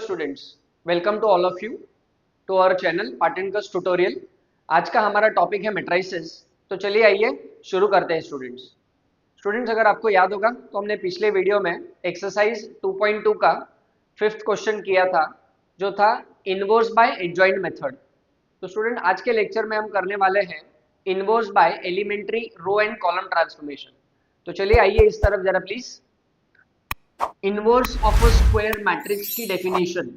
Students, welcome to all of you to our channel particles tutorial. आज का हमारा topic है मैट्रिसेस। तो चलिए आइए शुरू करते हैं स्टूडेंट्स, अगर आपको याद होगा तो हमने पिछले वीडियो में एक्सरसाइज 2.2 का 5th क्वेश्चन किया था, जो था इनवर्स बाय एडजॉइंट मेथड। तो स्टूडेंट, आज के लेक्चर में हम करने वाले हैं inverse by elementary row and column transformation. तो चलिए आइए इस तरफ जरा please. Inverse of a square matrix की definition.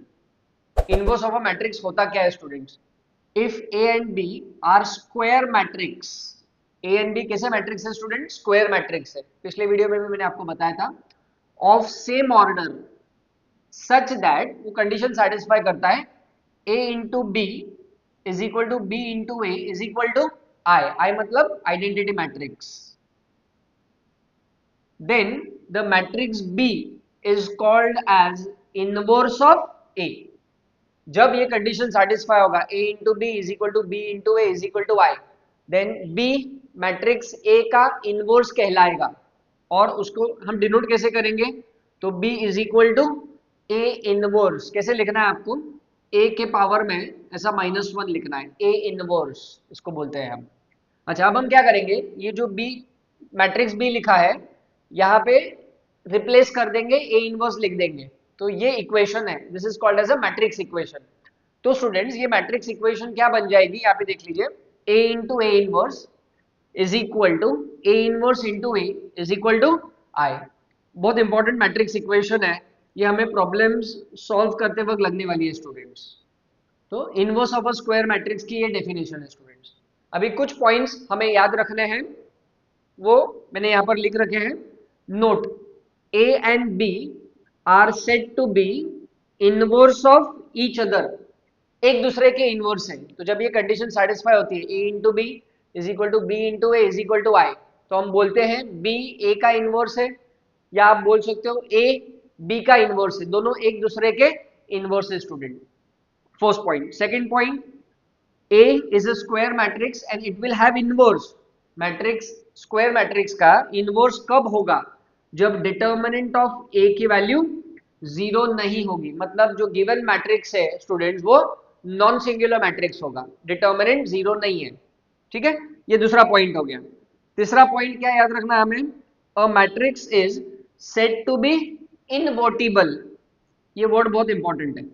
Inverse of a matrix होता क्या है students? If A and B are square matrix. A and B कैसे मैट्रिक्स है स्टूडेंट? स्क्वायर मैट्रिक्स है। पिछले वीडियो में भी मैंने आपको बताया था। Of same order such that, वो कंडीशन सेटिस्फाई करता है A into B is equal to B into A is equal to I. I मतलब identity matrix. then the matrix B is called as inverse of A। जब ये condition satisfy होगा A into B is equal to B into A is equal to I, then B matrix A का inverse कहलाएगा। और उसको हम denote कैसे करेंगे? तो B is equal to A inverse. कैसे लिखना है आपको? A के पावर में ऐसा -1 लिखना है, A इनवर्स इसको बोलते हैं हम। अच्छा, अब हम क्या करेंगे? ये जो B मैट्रिक्स B लिखा है, यहाँ पे रिप्लेस कर देंगे, ए इनवर्स लिख देंगे। तो ये इक्वेशन है, this is called as a matrix equation. तो स्टूडेंट्स, ये मैट्रिक्स इक्वेशन क्या बन जाएगी? यहाँ पे देख लीजिए, A into A inverse is equal to A inverse into A is equal to I. बहुत इंपॉर्टेंट मैट्रिक्स इक्वेशन है, ये हमें प्रॉब्लम्स सॉल्व करते वक्त लगने वाली है स्टूडेंट्स। तो inverse of a square matrix की ये डेफिनेशन है स्टूडेंट्स। अभी कुछ पॉइंट्स हमें याद रखने हैं, वो मैंने यहाँ पर लिख रखे हैं। Note, A and B are said to be inverse of each other। एक दूसरे के इनवर्स हैं। तो जब ये कंडीशन सेटिस्फाई होती है, A into B is equal to B into A is equal to I, तो हम बोलते हैं B A का इनवर्स है, या आप बोल सकते हो A B का इनवर्स है। दोनों एक दूसरे के इनवर्स है student. First point. Second point, A is a square matrix and it will have inverse। Matrix, square matrix का इनवर्स कब होगा? जब डिटर्मिनेंट ऑफ ए की वैल्यू 0 नहीं होगी। मतलब जो गिवन मैट्रिक्स है स्टूडेंट्स, वो नॉन सिंगुलर मैट्रिक्स होगा, डिटर्मिनेंट 0 नहीं है। ठीक है, ये दूसरा पॉइंट हो गया। तीसरा पॉइंट क्या याद रखना है हमें? A matrix is said to be invertible. ये वर्ड बहुत इंपॉर्टेंट है,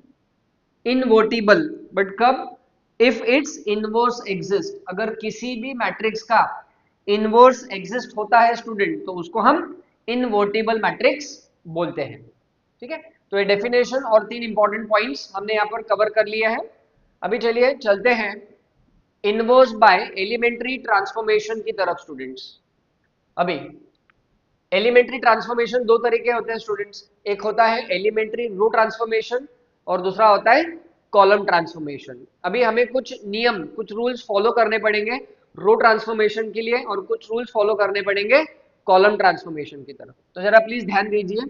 इनवर्टिबल। बट कब? If it's inverse exist. अगर किसी भी मैट्रिक्स का इनवर्स एग्जिस्ट होता है स्टूडेंट, तो उसको हम इनवर्टिबल मैट्रिक्स बोलते हैं। ठीक है, तो ये डेफिनेशन और 3 इंपॉर्टेंट पॉइंट्स हमने यहाँ पर कवर कर लिया है। अभी चलिए चलते हैं इनवर्स बाय एलिमेंट्री ट्रांसफॉर्मेशन की तरफ स्टूडेंट्स। अभी एलिमेंट्री ट्रांसफॉर्मेशन दो तरीके होते हैं स्टूडेंट्स। एक होता है एलिमेंट्री रो ट्रांसफॉर्मेशन और दूसरा होता है कॉलम ट्रांसफॉर्मेशन। अभी हमें कुछ नियम, कुछ रूल्स फॉलो करने पड़ेंगे रो ट्रांसफॉर्मेशन के लिए, और कुछ रूल्स फॉलो करने पड़ेंगे कॉलम ट्रांसफॉर्मेशन की तरफ। तो जरा प्लीज ध्यान दीजिए,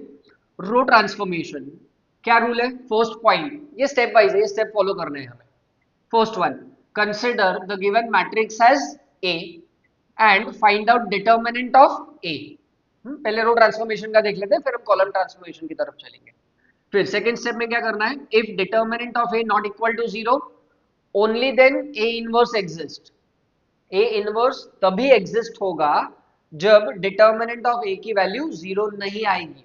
रो ट्रांसफॉर्मेशन क्या रूल है? फर्स्ट पॉइंट, ये स्टेप वाइज है, ये स्टेप फॉलो करने हैं हमें। First one, consider the given matrix as A and find out determinant of A. पहले रो ट्रांसफॉर्मेशन का देख लेते हैं, फिर हम कॉलम ट्रांसफॉर्मेशन की तरफ चलेंगे। फिर सेकंड स्टेप में क्या करना है? If determinant of A not equal to 0 only then A inverse exist. A inverse तभी एग्जिस्ट होगा जब डिटर्मिनेंट ऑफ ए की वैल्यू 0 नहीं आएगी।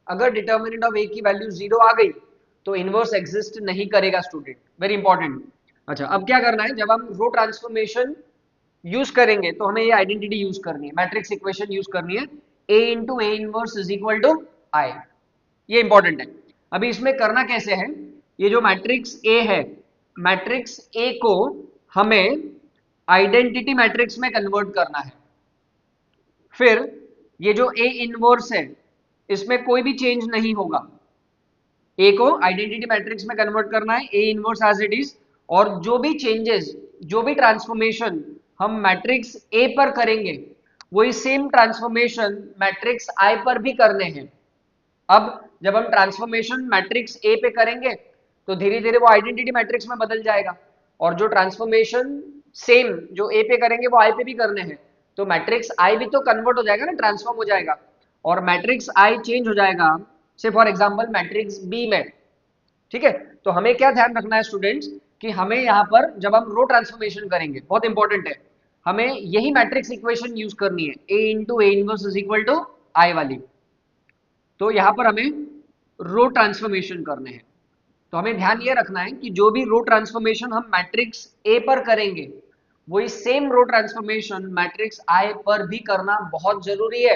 अगर डिटर्मिनेंट ऑफ ए की वैल्यू 0 आ गई तो इनवर्स एग्जिस्ट नहीं करेगा स्टूडेंट, वेरी इंपॉर्टेंट। अच्छा, अब क्या करना है? जब हम रो ट्रांसफॉर्मेशन यूज करेंगे तो हमें ये आइडेंटिटी यूज करनी है, मैट्रिक्स इक्वेशन यूज करनी है, A into A inverse is equal to I. ये इंपॉर्टेंट है। अभी इसमें करना कैसे है? ये जो मैट्रिक्स ए है, मैट्रिक्स ए को हमें आइडेंटिटी मैट्रिक्स में कन्वर्ट करना है। फिर ये जो ए इनवर्स है, इसमें कोई भी चेंज नहीं होगा। ए को आइडेंटिटी मैट्रिक्स में कन्वर्ट करना है, A inverse as it is, और जो भी चेंजेस, जो भी ट्रांसफॉर्मेशन हम मैट्रिक्स ए पर करेंगे, वही सेम ट्रांसफॉर्मेशन मैट्रिक्स आई पर भी करने हैं। अब जब हम ट्रांसफॉर्मेशन मैट्रिक्स ए पे करेंगे तो धीरे धीरे वो आइडेंटिटी मैट्रिक्स में बदल जाएगा, और जो ट्रांसफॉर्मेशन सेम जो ए पे करेंगे वो आई पे भी करने हैं, तो मैट्रिक्स आई भी तो कन्वर्ट हो जाएगा ना, ट्रांसफॉर्म हो जाएगा, और मैट्रिक्स आई चेंज हो जाएगा। से फॉर एग्जांपल मैट्रिक्स बी में ठीक है, तो हमें क्या ध्यान रखना है स्टूडेंट्स कि हमें यहाँ पर जब हम रो ट्रांसफॉर्मेशन करेंगे, बहुत इंपॉर्टेंट है, हमें यही मैट्रिक्स इक्वेशन यूज करनी है, A into A inverse is equal to I वाली। तो यहाँ पर हमें रो ट्रांसफॉर्मेशन करने हैं, तो हमें ध्यान ये रखना है कि जो भी रो ट्रांसफॉर्मेशन हम मैट्रिक्स ए पर करेंगे वही same row transformation matrix I पर भी करना बहुत जरूरी है।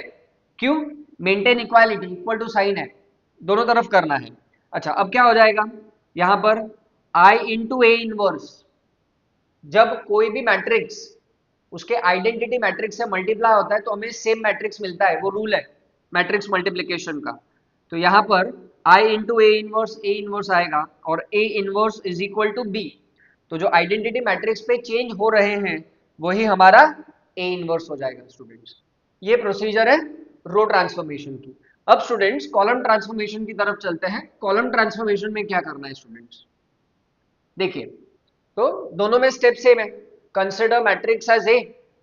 क्यों? Maintain equality, equal to sign है, दोनों तरफ करना है। अच्छा, अब क्या हो जाएगा यहां पर आई इंटू ए इनवर्स, जब कोई भी मैट्रिक्स उसके आइडेंटिटी मैट्रिक्स से मल्टीप्लाई होता है तो हमें सेम मैट्रिक्स मिलता है, वो रूल है मैट्रिक्स मल्टीप्लिकेशन का। तो यहाँ पर आई इंटू ए इनवर्स आएगा और A inverse is equal to B, तो जो आइडेंटिटी मैट्रिक्स पे चेंज हो रहे हैं वही हमारा ए इनवर्स हो जाएगा स्टूडेंट्स। ये प्रोसीजर है रो ट्रांसफॉर्मेशन की। अब स्टूडेंट्स कॉलम ट्रांसफॉर्मेशन की तरफ चलते हैं। कॉलम ट्रांसफॉर्मेशन में क्या करना है स्टूडेंट्स, देखिए, तो दोनों में स्टेप सेम है, consider matrix as A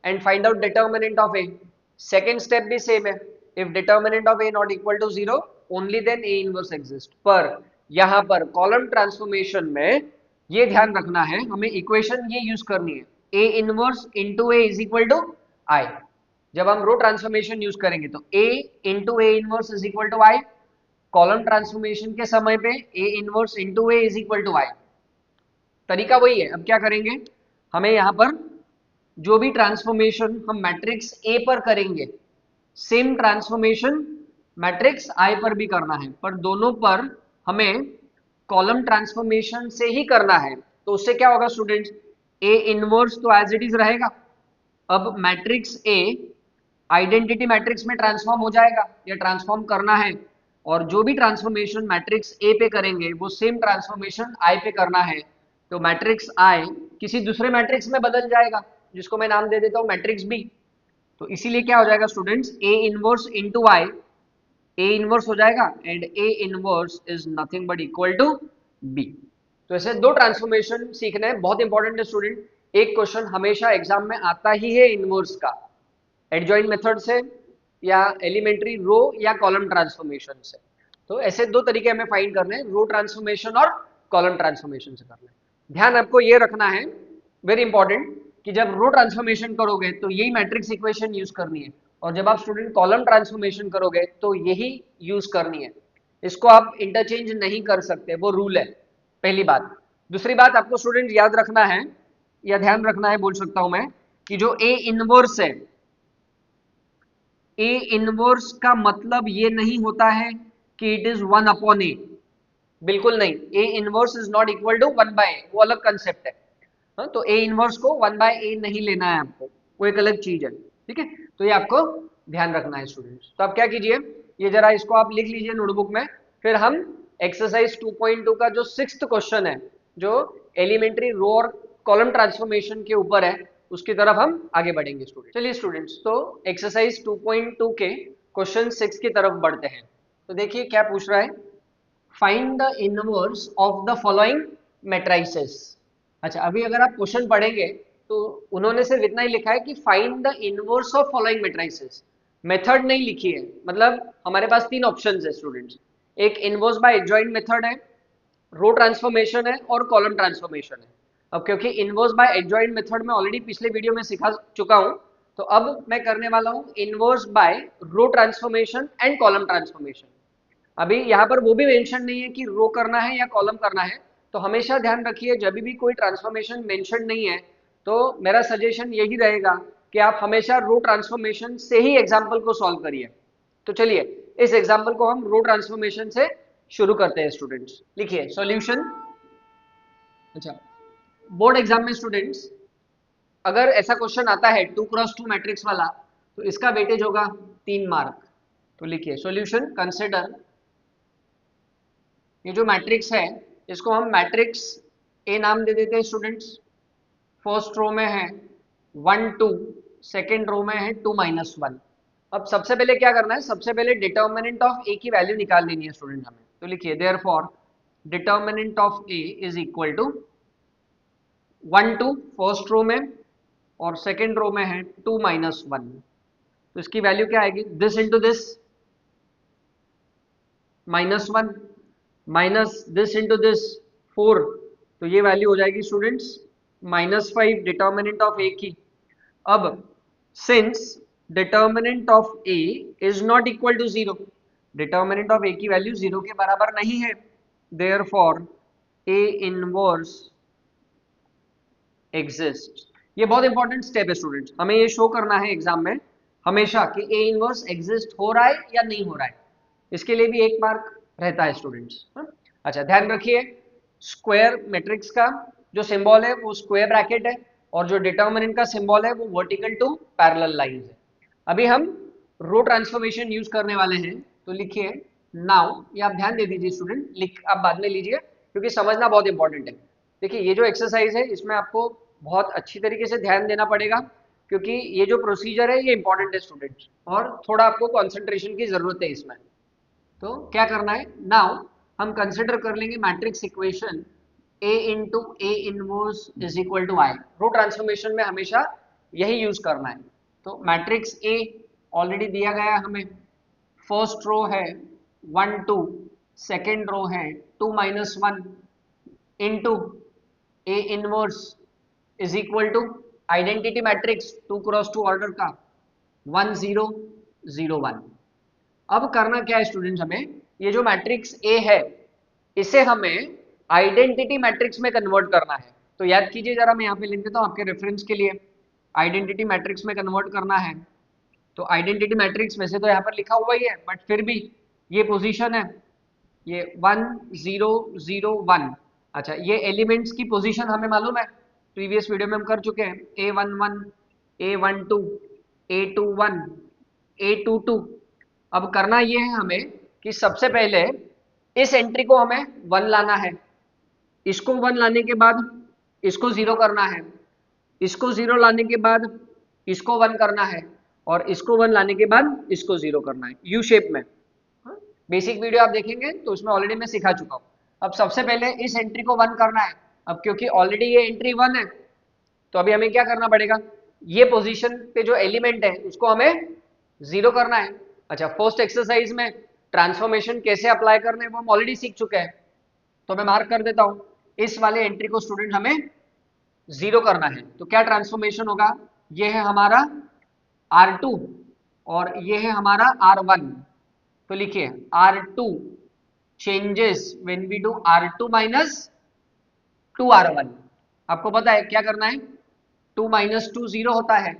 and find out determinant of A. Second step भी सेम है, if determinant of A not equal to 0 only then A inverse exist. पर यहां पर कॉलम ट्रांसफॉर्मेशन में ये ध्यान रखना है, हमें इक्वेशन ये यूज करनी है, A inverse into A is equal to I. जब हम रो ट्रांसफॉर्मेशन यूज करेंगे तो A into A inverse is equal to I, column transformation के समय पे A inverse into A is equal to I. तरीका वही है। अब क्या करेंगे, हमें यहां पर जो भी ट्रांसफॉर्मेशन हम मैट्रिक्स ए पर करेंगे सेम ट्रांसफॉर्मेशन मैट्रिक्स आई पर भी करना है, पर दोनों पर हमें कॉलम ट्रांसफॉर्मेशन से ही करना है। तो उससे क्या होगा स्टूडेंट्स, ए इनवर्स तो एज इट इज रहेगा, अब मैट्रिक्स ए आइडेंटिटी मैट्रिक्स में ट्रांसफॉर्म हो जाएगा या ट्रांसफॉर्म करना है, और जो भी ट्रांसफॉर्मेशन मैट्रिक्स ए पे करेंगे वो सेम ट्रांसफॉर्मेशन आई पे करना है, तो मैट्रिक्स आई किसी दूसरे मैट्रिक्स में बदल जाएगा जिसको मैं नाम दे देता हूं मैट्रिक्स बी। तो इसीलिए क्या हो जाएगा students, A inverse into I, A inverse हो जाएगा and A inverse is nothing but equal to B. तो ऐसे दो ट्रांसफॉर्मेशन सीखना है, बहुत इंपॉर्टेंट है स्टूडेंट। एक क्वेश्चन हमेशा एग्जाम में आता ही है इनवर्स का, एडजॉइंट मेथड से या एलिमेंट्री रो या कॉलम ट्रांसफॉर्मेशन से। तो ऐसे दो तरीके हमें फाइंड करने हैं, रो ट्रांसफॉर्मेशन और कॉलम ट्रांसफॉर्मेशन से करना है। ध्यान आपको ये रखना है, वेरी इंपॉर्टेंट, कि जब रो ट्रांसफॉर्मेशन करोगे तो यही मैट्रिक्स इक्वेशन यूज करनी है, और जब आप स्टूडेंट कॉलम ट्रांसफॉर्मेशन करोगे तो यही यूज करनी है। इसको आप इंटरचेंज नहीं कर सकते, वो रूल है, पहली बात। दूसरी बात आपको स्टूडेंट याद रखना है या ध्यान रखना है बोल सकता हूं मैं, कि जो ए इनवर्स है, ए इनवर्स का मतलब ये नहीं होता है कि इट इज 1 अपॉन ए, बिल्कुल नहीं। A inverse is not equal to 1 by A, वो अलग कंसेप्ट है। हाँ, तो ए इनवर्स को 1 बाय ए नहीं लेना है आपको, वो एक अलग चीज है, ठीक है। तो ये आपको ध्यान रखना है स्टूडेंट्स। तो आप क्या कीजिए, ये जरा इसको आप लिख लीजिए नोटबुक में, फिर हम एक्सरसाइज 2.2 का जो 6th क्वेश्चन है, जो एलिमेंट्री रो और कॉलम ट्रांसफॉर्मेशन के ऊपर है, उसकी तरफ हम आगे बढ़ेंगे स्टूडेंट। चलिए स्टूडेंट्स, तो एक्सरसाइज 2.2 के क्वेश्चन 6 की तरफ बढ़ते हैं। तो देखिए क्या पूछ रहा है, find the inverse of the following matrices. अच्छा, अभी अगर आप क्वेश्चन पढ़ेंगे तो उन्होंने सिर्फ इतना ही लिखा है कि find the inverse of following matrices, method नहीं लिखी है। मतलब हमारे पास 3 ऑप्शंस है स्टूडेंट्स, एक इनवर्स बाय एडजॉइंट मेथड है, रो ट्रांसफॉर्मेशन है और कॉलम ट्रांसफॉर्मेशन है। अब क्योंकि इनवर्स बाय एडजॉइंट मेथड में ऑलरेडी पिछले वीडियो में सिखा चुका हूं, तो अब मैं करने वाला हूं inverse by row transformation and column transformation. अभी यहाँ पर वो भी मेंशन नहीं है कि रो करना है या कॉलम करना है, तो हमेशा ध्यान रखिए जब भी कोई ट्रांसफॉर्मेशन मेंशन नहीं है तो मेरा सजेशन यही रहेगा कि आप हमेशा रो ट्रांसफॉर्मेशन से ही एग्जाम्पल को सॉल्व करिए। तो चलिए इस एग्जाम्पल को हम रो ट्रांसफॉर्मेशन से शुरू करते हैं स्टूडेंट्स। लिखिए सॉल्यूशन। अच्छा, बोर्ड एग्जाम में स्टूडेंट्स अगर ऐसा क्वेश्चन आता है 2x2 मैट्रिक्स वाला, तो इसका वेटेज होगा 3 मार्क। तो लिखिए सॉल्यूशन, कंसिडर ये जो मैट्रिक्स है इसको हम मैट्रिक्स ए नाम दे देते हैं स्टूडेंट्स। फर्स्ट रो में है 1 2, सेकेंड रो में है 2 -1। अब सबसे पहले क्या करना है, सबसे पहले डिटर्मिनेंट ऑफ ए की वैल्यू निकाल लेनी है स्टूडेंट हमें। तो लिखिए therefore determinant of A is equal to 1 2 first row में और सेकेंड रो में है 2 -1। तो इसकी वैल्यू क्या आएगी, this into this -1, minus this into this 4, तो ये वैल्यू हो जाएगी स्टूडेंट्स -5 डिटर्मिनेंट ऑफ ए की। अब since determinant of A is not equal to 0, determinant of A की वैल्यू 0 के बराबर नहीं है, देयरफॉर ए इनवर्स एग्जिस्ट। ये बहुत इंपॉर्टेंट स्टेप है स्टूडेंट्स, हमें ये शो करना है एग्जाम में हमेशा कि ए इनवर्स एग्जिस्ट हो रहा है या नहीं हो रहा है, इसके लिए भी 1 मार्क रहता है स्टूडेंट्स। अच्छा ध्यान रखिए, स्क्वायर मैट्रिक्स का जो सिंबल है वो स्क्वायर ब्रैकेट है, और जो डिटर्मिनेंट का सिंबल है वो वर्टिकल टू पैरेलल लाइन है। अभी हम रो ट्रांसफॉर्मेशन यूज करने वाले हैं, तो लिखिए नाउ, ये आप ध्यान दे दीजिए स्टूडेंट, लिख आप बाद में लीजिए क्योंकि समझना बहुत इंपॉर्टेंट है। देखिए ये जो एक्सरसाइज है इसमें आपको बहुत अच्छी तरीके से ध्यान देना पड़ेगा, क्योंकि ये जो प्रोसीजर है ये इंपॉर्टेंट है स्टूडेंट्स, और थोड़ा आपको कंसंट्रेशन की जरूरत है इसमें। तो क्या करना है, नाउ हम कंसिडर कर लेंगे matrix equation A into A inverse is equal to I. Row transformation में हमेशा यही यूज करना है। तो मैट्रिक्स A ऑलरेडी दिया गया है हमें, फर्स्ट रो है 1 2, सेकेंड रो है 2 -1 into A inverse is equal to identity matrix 2 cross 2 order का 1 0 0 1। अब करना क्या है स्टूडेंट्स, हमें ये जो मैट्रिक्स ए है इसे हमें आइडेंटिटी मैट्रिक्स में कन्वर्ट करना है। तो याद कीजिए जरा, मैं यहाँ पे लिख देता हूँ आपके रेफरेंस के लिए, आइडेंटिटी मैट्रिक्स में कन्वर्ट करना है। तो आइडेंटिटी मैट्रिक्स वैसे तो यहाँ पर लिखा हुआ ही है, बट फिर भी ये पोजीशन है, ये 1 0 0 1। अच्छा ये एलिमेंट्स की पोजीशन हमें मालूम है, प्रीवियस वीडियो में हम कर चुके हैं, A11 A12 A21 A22। अब करना ये है हमें कि सबसे पहले इस एंट्री को हमें 1 लाना है, इसको 1 लाने के बाद इसको 0 करना है, इसको 0 लाने के बाद इसको 1 करना है, और इसको 1 लाने के बाद इसको 0 करना है, यू शेप में। बेसिक वीडियो आप देखेंगे तो उसमें ऑलरेडी मैं सिखा चुका हूँ। अब सबसे पहले इस एंट्री को 1 करना है। अब क्योंकि ऑलरेडी ये एंट्री 1 है, तो अभी हमें क्या करना पड़ेगा, ये पोजीशन पे जो एलिमेंट है उसको हमें 0 करना है। अच्छा फर्स्ट एक्सरसाइज में ट्रांसफॉर्मेशन कैसे अप्लाई करना है वो हम ऑलरेडी सीख चुके हैं, तो मैं मार्क कर देता हूँ, इस वाले एंट्री को स्टूडेंट हमें 0 करना है। तो क्या ट्रांसफॉर्मेशन होगा, ये है हमारा R2 और ये है हमारा R1। तो लिखिए R2 changes when we do R2 minus 2R1। आपको पता है क्या करना है, 2 - 2 0 होता है,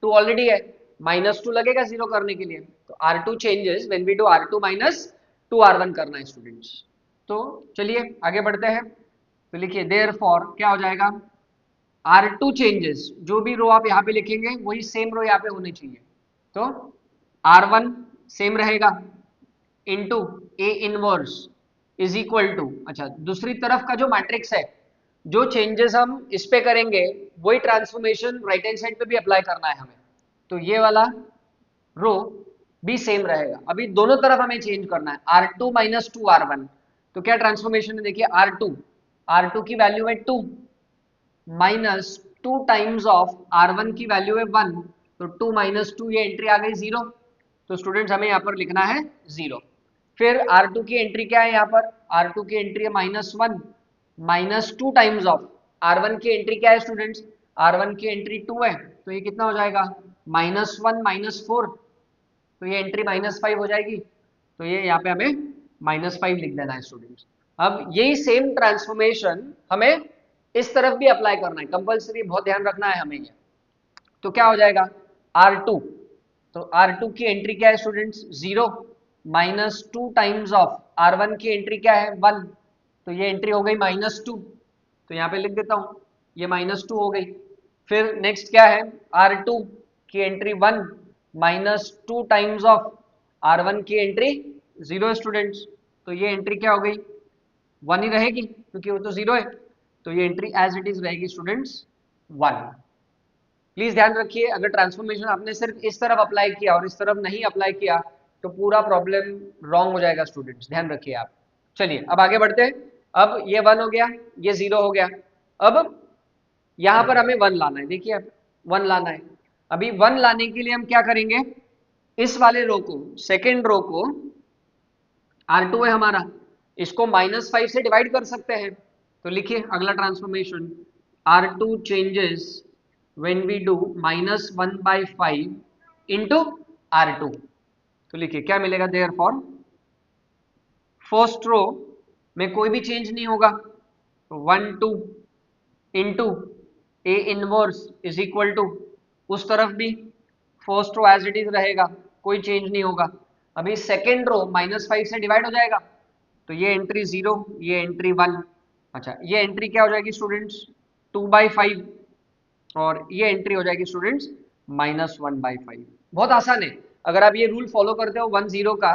2 ऑलरेडी है, -2 लगेगा 0 करने के लिए, तो R2 changes when we do R2 minus 2R1 करना है स्टूडेंट्स। तो चलिए आगे बढ़ते हैं, तो लिखिए देयरफॉर क्या हो जाएगा, R2 चेंजेस, जो भी रो आप यहाँ पे लिखेंगे वही सेम रो यहाँ पे होनी चाहिए, तो R1 सेम रहेगा into A inverse is equal to, अच्छा दूसरी तरफ का जो मैट्रिक्स है, जो चेंजेस हम इस पे करेंगे वही ट्रांसफॉर्मेशन राइट हैंड साइड पे भी अप्लाई करना है हमें, तो ये वाला रो भी सेम रहेगा। अभी दोनों तरफ हमें चेंज करना है, R2 माइनस 2R1। तो क्या ट्रांसफॉर्मेशन है, देखिए R2 की वैल्यू है 2 माइनस 2 टाइम्स ऑफ R1 की वैल्यू है 1, तो 2 माइनस 2 ये एंट्री आ गई 0, तो स्टूडेंट्स हमें यहाँ पर लिखना है 0। फिर R2 की एंट्री क्या है, यहाँ पर R2 की एंट्री है -1 माइनस 2 टाइम्स ऑफ R1 की एंट्री क्या है स्टूडेंट्स, R1 की एंट्री 2 है, तो ये कितना हो जाएगा -1 -4, तो ये एंट्री -5 हो जाएगी, तो ये यहाँ पे हमें -5 लिख देना है स्टूडेंट्स। अब यही सेम ट्रांसफॉर्मेशन हमें इस तरफ भी अप्लाई करना है, कंपल्सरी, बहुत ध्यान रखना है हमें ये। तो क्या हो जाएगा R2, तो R2 की एंट्री क्या है students 0 minus 2 times of R1 की एंट्री क्या है 1, तो ये एंट्री हो गई -2, तो यहाँ पे लिख देता हूँ ये -2 हो गई। फिर नेक्स्ट क्या है, R2 की entry 1 minus 2 times of R1 की एंट्री 0 स्टूडेंट्स, तो ये एंट्री क्या हो गई 1 ही रहेगी क्योंकि वो तो 0 है, तो ये एंट्री एज इट इज रहेगी स्टूडेंट्स 1। प्लीज ध्यान रखिए, अगर ट्रांसफॉर्मेशन आपने सिर्फ इस तरफ अप्लाई किया और इस तरफ नहीं अप्लाई किया तो पूरा प्रॉब्लम रॉन्ग हो जाएगा स्टूडेंट्स, ध्यान रखिए आप। चलिए अब आगे बढ़ते हैं, अब ये 1 हो गया, ये 0 हो गया, अब यहाँ पर हमें 1 लाना है, देखिए अब 1 लाना है। अभी 1 लाने के लिए हम क्या करेंगे, इस वाले रो को, सेकेंड रो को, R2 है हमारा, इसको -5 से डिवाइड कर सकते हैं। तो लिखिए अगला transformation, R2 changes when we do -1/5 into R2। तो लिखिए क्या मिलेगा, देयर फॉर फर्स्ट रो में कोई भी चेंज नहीं होगा, 1 2 into A inverse is equal to, उस तरफ भी first row as it is रहेगा, कोई चेंज नहीं होगा। अभी सेकेंड रो -5 से डिवाइड हो जाएगा, तो ये एंट्री 0, ये एंट्री 1। अच्छा, ये एंट्री क्या हो जाएगी स्टूडेंट्स, 2/5, और ये एंट्री हो जाएगी स्टूडेंट्स -1/5। बहुत आसान है, अगर आप ये रूल फॉलो करते हो 1 0 का,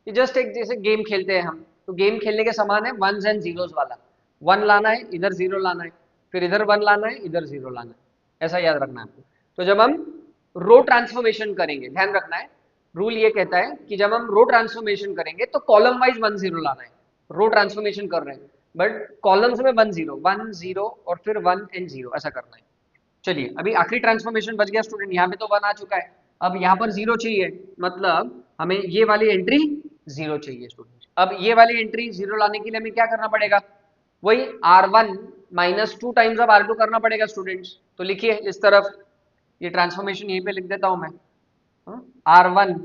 ये जस्ट एक जैसे गेम खेलते हैं हम, तो गेम खेलने के समान है, वंस एंड जीरोस वाला। 1 लाना है, इधर 0 लाना है, फिर इधर 1 लाना है, इधर 0 लाना है, ऐसा याद रखना है आपको। तो जब हम रो ट्रांसफॉर्मेशन करेंगे, ध्यान रखना है, रूल ये कहता है कि जब हम रो ट्रांसफॉर्मेशन करेंगे तो कॉलम वाइज 1 0 लाना है। रो ट्रांसफॉर्मेशन कर रहे हैं बट कॉलम्स में 1 0 1 0 और फिर 1 एंड 0 ऐसा करना है। चलिए अभी आखिरी ट्रांसफॉर्मेशन बच गया स्टूडेंट, यहाँ पे तो 1 आ चुका है, अब यहाँ पर 0 चाहिए, मतलब हमें ये वाली एंट्री 0 चाहिए स्टूडेंट। अब ये वाली एंट्री 0 लाने के लिए हमें क्या करना पड़ेगा, वही R1 -2 टाइम्स ऑफ R2 करना पड़ेगा स्टूडेंट्स। तो लिखिए इस तरफ, ये ट्रांसफॉर्मेशन यहीं पे लिख देता हूं मैं, R1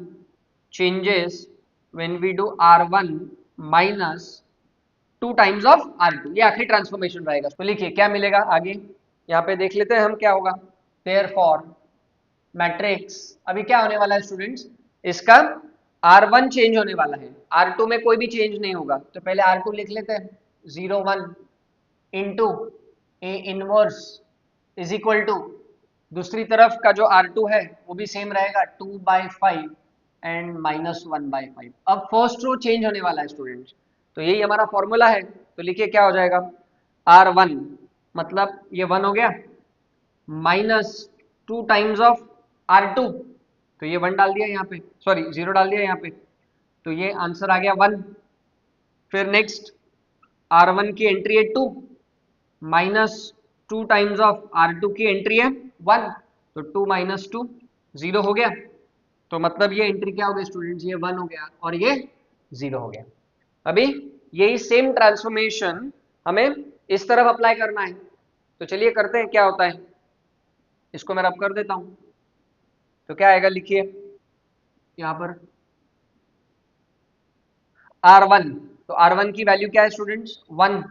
changes when we do R1 -2 times of R2, ये आखिरी ट्रांसफॉर्मेशन रहेगा। तो लिखिए क्या मिलेगा आगे, यहाँ पे देख लेते हैं हम क्या होगा। देयरफॉर मैट्रिक्स, अभी क्या होने वाला है स्टूडेंट्स, इसका R1 चेंज होने वाला है, R2 में कोई भी चेंज नहीं होगा, तो पहले R2 लिख लेते हैं, 0 1 into A inverse is equal to, दूसरी तरफ का जो R2 है वो भी सेम रहेगा, 2/5 एंड -1/5। अब फर्स्ट रो चेंज होने वाला है स्टूडेंट्स, तो यही हमारा फॉर्मूला है। तो लिखिए क्या हो जाएगा, R1 मतलब ये 1 हो गया, -2 टाइम्स ऑफ R2, तो ये 1 डाल दिया यहाँ पे, सॉरी 0 डाल दिया यहाँ पे, तो ये आंसर आ गया 1। फिर नेक्स्ट R1 की एंट्री है 2, -2 टाइम्स ऑफ R2 की एंट्री है 1, तो 2 - 2 0 हो गया, तो मतलब ये एंट्री क्या हो गई स्टूडेंट्स, ये 1 हो गया और ये 0 हो गया। अभी यही सेम ट्रांसफॉर्मेशन हमें इस तरफ अप्लाई करना है, तो चलिए करते हैं क्या होता है, इसको मैं रब कर देता हूं। तो क्या आएगा, लिखिए यहां पर R1, तो R1 की वैल्यू क्या है स्टूडेंट्स, 1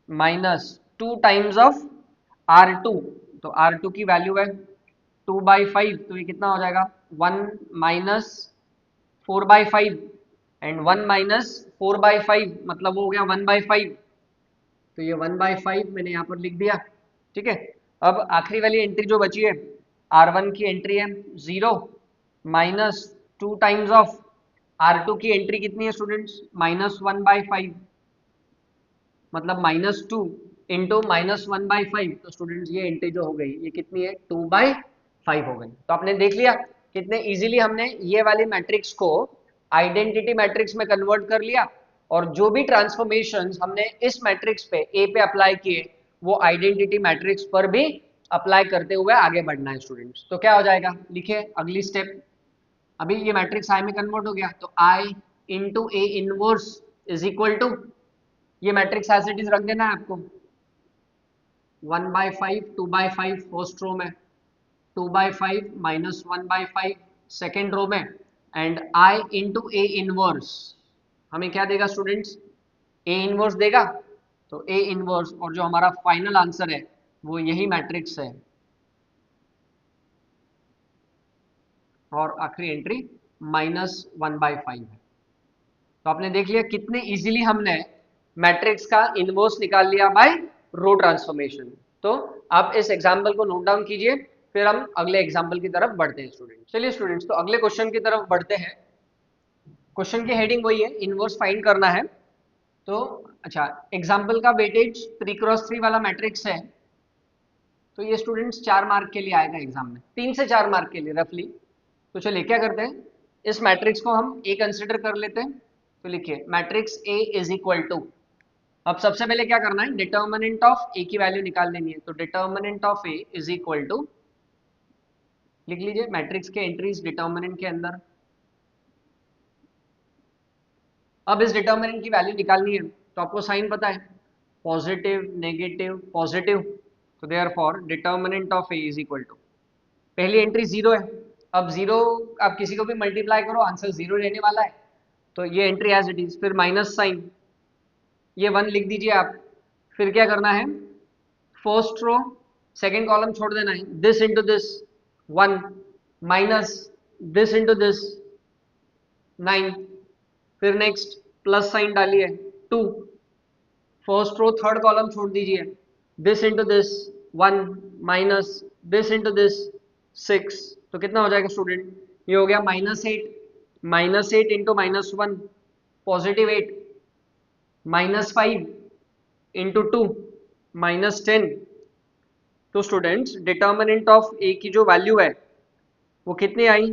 -2 टाइम्स ऑफ R2, तो R2 की वैल्यू है 2/5, तो ये कितना हो जाएगा, 1 -4/5 एंड 1 -4/5 मतलब वो हो गया 1/5, तो ये 1/5 मैंने यहाँ पर लिख दिया। ठीक है, अब आखिरी वाली एंट्री जो बची है, R1 की एंट्री है 0 -2 टाइम्स ऑफ R2 की एंट्री कितनी है स्टूडेंट्स, -1/5, मतलब -2 इंटू -1/5, तो स्टूडेंट्स ये एंट्री जो हो गई ये कितनी है, 2/5 हो गई। तो आपने देख लिया कितने इजीली हमने ये वाली मैट्रिक्स को आइडेंटिटी मैट्रिक्स में कन्वर्ट कर लिया, और जो भी ट्रांसफॉर्मेशंस हमने इस मैट्रिक्स पे ए पे अप्लाई किए वो आइडेंटिटी मैट्रिक्स पर भी अप्लाई करते हुए आगे बढ़ना है स्टूडेंट्स। तो क्या हो जाएगा, लिखिए अगली स्टेप, अभी ये मैट्रिक्स आई में कन्वर्ट हो गया, तो I into A inverse is equal to, ये मैट्रिक्स एज इट इज रख देना है आपको, 1/5 2/5 फर्स्ट रो में, 2/5 -1/5 सेकेंड रो में, and I into A inverse हमें क्या देगा स्टूडेंट्स, ए इनवर्स देगा, तो ए इनवर्स, और जो हमारा फाइनल आंसर है वो यही मैट्रिक्स है, और आखिरी एंट्री -1/5 है। तो आपने देख लिया कितने इजीली हमने मैट्रिक्स का इनवर्स निकाल लिया बाय रो ट्रांसफॉर्मेशन। तो आप इस एग्जाम्पल को नोट डाउन कीजिए, फिर हम अगले एग्जाम्पल की तरफ बढ़ते हैं स्टूडेंट। चलिए स्टूडेंट्स, तो अगले क्वेश्चन की तरफ बढ़ते हैं। क्वेश्चन की हेडिंग वही है, इनवर्स फाइंड करना है। तो अच्छा, एग्जाम्पल का वेटेज 3x3 वाला मैट्रिक्स है, तो ये स्टूडेंट्स 4 मार्क के लिए आएगा एग्जाम में, 3 से 4 मार्क के लिए रफली। तो चलिए क्या करते हैं, इस मैट्रिक्स को हम ए कंसिडर कर लेते हैं। तो लिखिए matrix A is equal to, अब सबसे पहले क्या करना है, डिटर्मिनेंट ऑफ ए की वैल्यू निकाल लेनी है। तो determinant of A is equal to, लिख लीजिए मैट्रिक्स के एंट्रीज डिटर्मिनेंट के अंदर, अब इस डिटर्मिनेंट की वैल्यू निकालनी है, तो आपको साइन पता है, पॉजिटिव नेगेटिव पॉजिटिव, तो therefore determinant of A is equal to, पहली एंट्री जीरो है, अब जीरो आप किसी को भी मल्टीप्लाई करो आंसर जीरो रहने वाला है, तो ये एंट्री एज इट इज, फिर माइनस साइन, ये वन लिख दीजिए आप, फिर क्या करना है, फर्स्ट रो सेकेंड कॉलम छोड़ देना है, this into this one minus this into this 9, फिर नेक्स्ट प्लस साइन डालिए 2, फर्स्ट रो थर्ड कॉलम छोड़ दीजिए, this into this 1 minus this into this 6, तो कितना हो जाएगा स्टूडेंट, ये हो गया माइनस एट इंटू -1 पॉजिटिव 8 -5 इंटू 2 -10, तो स्टूडेंट्स डिटर्मिनेंट ऑफ ए की जो वैल्यू है वो कितनी आई,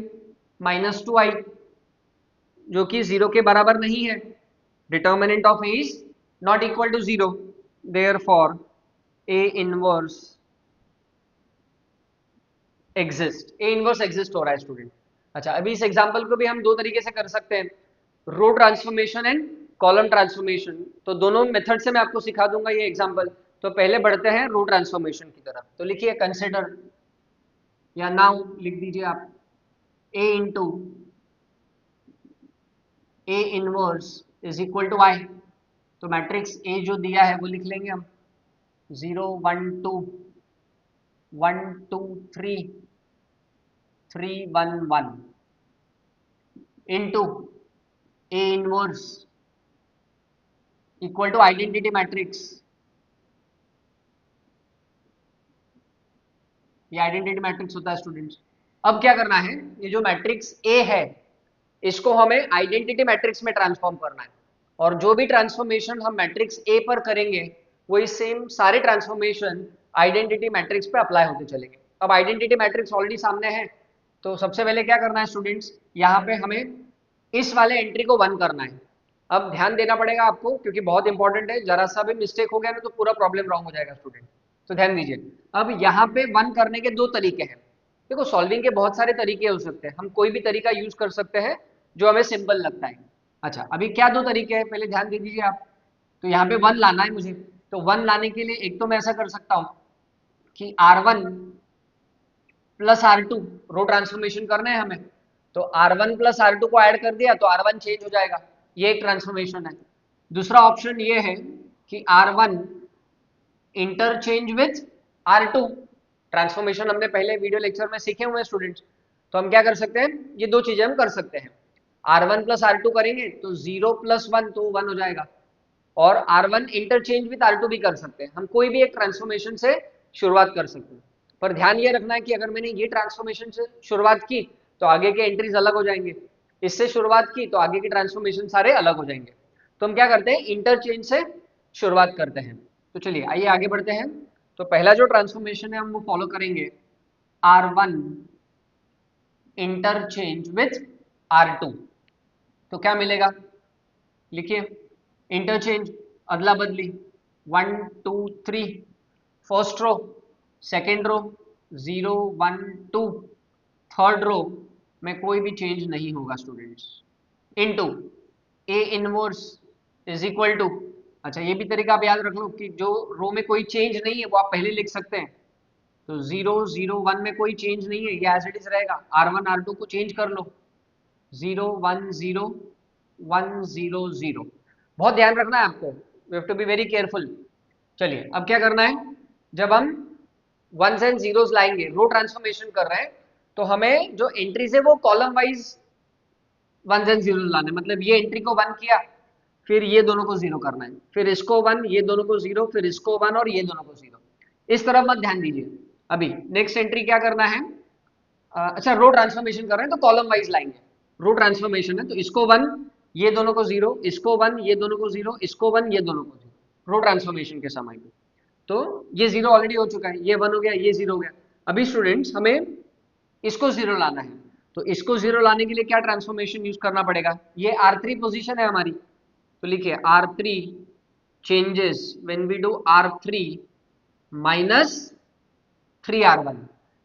-2 आई, जो कि जीरो के बराबर नहीं है, determinant of A is not equal to zero, therefore A inverse exist, A inverse exist हो रहा है स्टूडेंट। अच्छा, अभी इस एग्जांपल को भी हम दो तरीके से कर सकते हैं, रो ट्रांसफॉर्मेशन एंड कॉलम ट्रांसफॉर्मेशन, तो दोनों मेथड से मैं आपको सिखा दूंगा ये एग्जांपल। तो पहले बढ़ते हैं रो ट्रांसफॉर्मेशन की तरफ, तो लिखिए कंसिडर, या नाउ लिख दीजिए आप, A into A inverse is equal to I, तो मैट्रिक्स ए जो दिया है वो लिख लेंगे हम, 0 1 2 1 2 3 3 1 1 into A inverse equal to identity matrix, ये आइडेंटिटी मैट्रिक्स होता है स्टूडेंट्स। अब क्या करना है, ये जो मैट्रिक्स ए है इसको हमें आइडेंटिटी मैट्रिक्स में ट्रांसफॉर्म करना है, और जो भी ट्रांसफॉर्मेशन हम मैट्रिक्स ए पर करेंगे वही सेम सारे ट्रांसफॉर्मेशन आइडेंटिटी मैट्रिक्स पे अप्लाई होते चलेंगे। अब आइडेंटिटी मैट्रिक्स ऑलरेडी सामने है, तो सबसे पहले क्या करना है स्टूडेंट्स, यहाँ पे हमें इस वाले एंट्री को 1 करना है। अब ध्यान देना पड़ेगा आपको क्योंकि बहुत इंपॉर्टेंट है, जरा सा भी मिस्टेक हो गया ना तो पूरा प्रॉब्लम रॉन्ग हो जाएगा स्टूडेंट, तो ध्यान दीजिए। अब यहाँ पे 1 करने के दो तरीके हैं, देखो सॉल्विंग के बहुत सारे तरीके हो सकते हैं, हम कोई भी तरीका यूज कर सकते हैं जो हमें सिंपल लगता है। अच्छा, अभी क्या दो तरीके हैं पहले ध्यान दे दीजिए आप, तो यहाँ पे 1 लाना है मुझे, तो 1 लाने के लिए एक तो मैं ऐसा कर सकता हूँ कि R1 प्लस R2 रो ट्रांसफॉर्मेशन करना है हमें, तो R1 प्लस R2 को ऐड कर दिया तो R1 चेंज हो जाएगा, ये एक ट्रांसफॉर्मेशन है। दूसरा ऑप्शन ये है कि R1 interchange with R2, transformation हमने पहले वीडियो लेक्चर में सीखे हुए हैं स्टूडेंट्स, तो हम क्या कर सकते हैं, ये दो चीजें हम कर सकते हैं, R1 प्लस R2 करेंगे तो 0 प्लस 1 तो 1 हो जाएगा, और R1 इंटरचेंज विथ R2 भी कर सकते हैं, हम कोई भी एक ट्रांसफॉर्मेशन से शुरुआत कर सकते हैं। पर ध्यान ये रखना है कि अगर मैंने ये ट्रांसफॉर्मेशन से शुरुआत की तो आगे के एंट्रीज अलग हो जाएंगे, इससे शुरुआत की तो आगे के ट्रांसफॉर्मेशन सारे अलग हो जाएंगे, तो हम क्या करते हैं, इंटरचेंज से शुरुआत करते हैं। तो चलिए आइए आगे बढ़ते हैं, तो पहला जो ट्रांसफॉर्मेशन है हम वो फॉलो करेंगे, R1 इंटरचेंज विथ R2, तो क्या मिलेगा, लिखिए इंटरचेंज, अदला बदली, 1 2 3, first row second row 0 1 2, third row में कोई भी चेंज नहीं होगा students, into A inverse is equal to, अच्छा ये भी तरीका आप याद रख लो कि जो रो में कोई चेंज नहीं है वो आप पहले लिख सकते हैं, तो 0 0 1 में कोई चेंज नहीं है, ये एज इट इज रहेगा, R1 R2 को चेंज कर लो, 0 1 0 1 0 0, बहुत ध्यान रखना है आपको, you have to be very careful. चलिए अब क्या करना है, जब हम वंस एंड जीरोस लाएंगे, रो ट्रांसफॉर्मेशन कर रहे हैं, तो हमें जो एंट्रीज है वो column wise ones and zeros लाने, मतलब ये एंट्री को 1 किया, फिर ये दोनों को 0 करना है, फिर इसको 1, ये दोनों को 0, फिर इसको 1 और ये दोनों को 0, इस तरफ मत ध्यान दीजिए। अभी नेक्स्ट एंट्री क्या करना है, अच्छा रो ट्रांसफॉर्मेशन कर रहे हैं तो कॉलम वाइज लाएंगे, रो ट्रांसफॉर्मेशन है तो इसको 1, ये दोनों को 0, इसको 1, ये दोनों को 0, इसको 1, ये दोनों को 0, रो ट्रांसफॉर्मेशन के समय में, तो ये 0 ऑलरेडी हो चुका है, ये 1 हो गया, ये 0 हो गया। अभी स्टूडेंट्स हमें इसको 0 लाना है, तो इसको 0 लाने के लिए क्या ट्रांसफॉर्मेशन यूज करना पड़ेगा, ये R3 पोजीशन है हमारी, तो लिखिए R3 changes when we do R3 minus 3R1,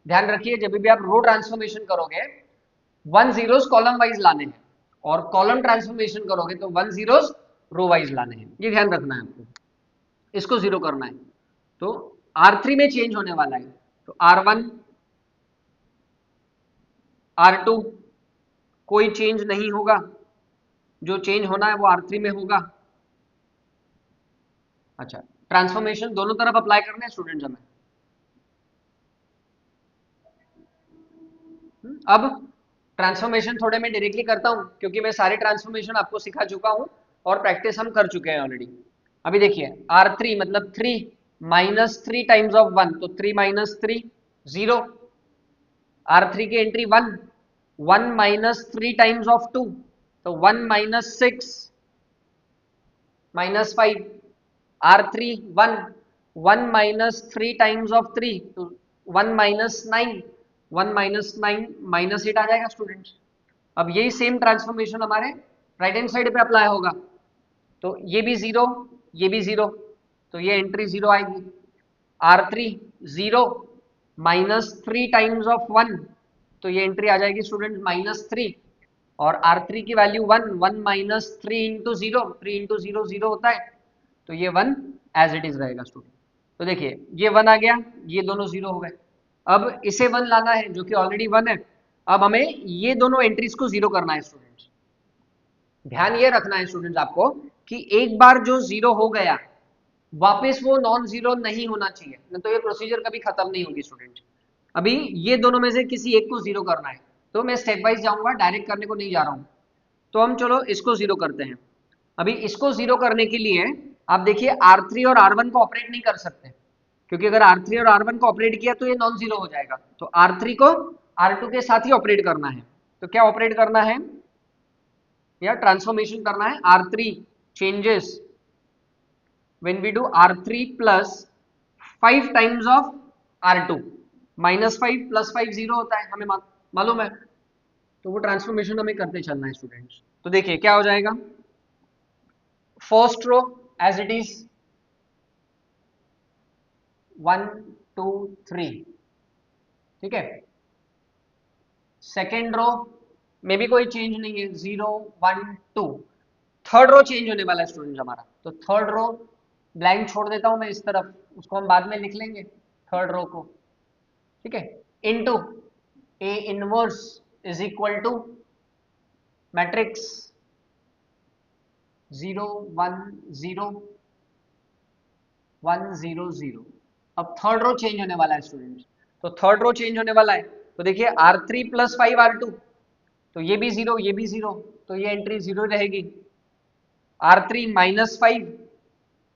ध्यान रखिए जब भी आप रो ट्रांसफॉर्मेशन करोगे 1 जीरोस कॉलम वाइज लाने हैं और कॉलम ट्रांसफॉर्मेशन करोगे तो 1 जीरोस रो वाइज लाने हैं, ये ध्यान रखना है आपको, इसको जीरो करना है। तो R3 में चेंज होने वाला है, तो R1 R2 कोई चेंज नहीं होगा, जो चेंज होना है वो R3 में होगा। अच्छा, ट्रांसफॉर्मेशन दोनों तरफ अप्लाई करना है स्टूडेंट्स हमें। अब ट्रांसफॉर्मेशन थोड़े मैं डायरेक्टली करता हूं, क्योंकि मैं सारे ट्रांसफॉर्मेशन आपको सिखा चुका हूं और प्रैक्टिस हम कर चुके हैं ऑलरेडी। अभी देखिए R3 मतलब 3 माइनस 3 टाइम्स ऑफ 1, तो 3 माइनस 3 0। R3 की एंट्री 1, 1 माइनस 3 टाइम्स ऑफ 2, तो 1 minus 6 minus 5। R3 1, 1 minus 3 times of 3, तो 1 माइनस 9, 1 माइनस 9 माइनस 8 आ जाएगा स्टूडेंट्स। अब यही सेम ट्रांसफॉर्मेशन हमारे राइट हैंड साइड पे अप्लाई होगा, तो ये भी जीरो, ये भी जीरो, तो ये एंट्री जीरो आएगी। R3 0 माइनस 3 टाइम्स ऑफ 1, तो ये एंट्री आ जाएगी स्टूडेंट माइनस 3। और R3 की value 1, 1 minus 3 into zero, 3 into zero zero होता है, तो ये 1 एज इट इज रहेगा स्टूडेंट। तो देखिए ये 1 आ गया, ये दोनों जीरो हो गए। अब इसे 1 लाना है जो कि ऑलरेडी 1 है। अब हमें ये दोनों एंट्रीज को जीरो करना है स्टूडेंट्स। ध्यान ये रखना है स्टूडेंट्स आपको कि एक बार जो जीरो हो गया वापस वो नॉन जीरो नहीं होना चाहिए, नहीं तो ये प्रोसीजर कभी खत्म नहीं होगी स्टूडेंट। अभी ये दोनों में से किसी एक को जीरो करना है, तो मैं स्टेप वाइज जाऊंगा, डायरेक्ट करने को नहीं जा रहा हूं। तो हम चलो इसको जीरो करते हैं। अभी इसको जीरो करने के लिए आप देखिए R3 और R1 को ऑपरेट नहीं कर सकते, क्योंकि अगर R3 और R1 को ऑपरेट किया तो ये नॉन जीरो हो जाएगा। तो R3 को R2 के साथ ही ऑपरेट करना है। तो क्या ऑपरेट करना है या ट्रांसफॉर्मेशन करना है? R3 changes when we do R3 plus 5 times of R2, minus 5 plus 5 zero होता है, हमें मालूम है। तो वो ट्रांसफॉर्मेशन हमें करते चलना है स्टूडेंट्स। तो देखिए क्या हो जाएगा, first row as it is 1 2 3, ठीक है। सेकेंड रो में भी कोई चेंज नहीं है, 0 1 2। थर्ड रो चेंज होने वाला है स्टूडेंट हमारा, तो थर्ड रो ब्लैंक छोड़ देता हूं मैं इस तरफ, उसको हम बाद में लिख लेंगे थर्ड रो को, ठीक है। Into A inverse is equal to matrix 0 1 0 1 0 0। अब थर्ड रो चेंज होने वाला है स्टूडेंट, तो थर्ड रो चेंज होने वाला है। तो देखिए R3 प्लस 5 R2, तो ये भी जीरो, ये भी जीरो, तो ये एंट्री जीरो रहेगी। R3 minus 5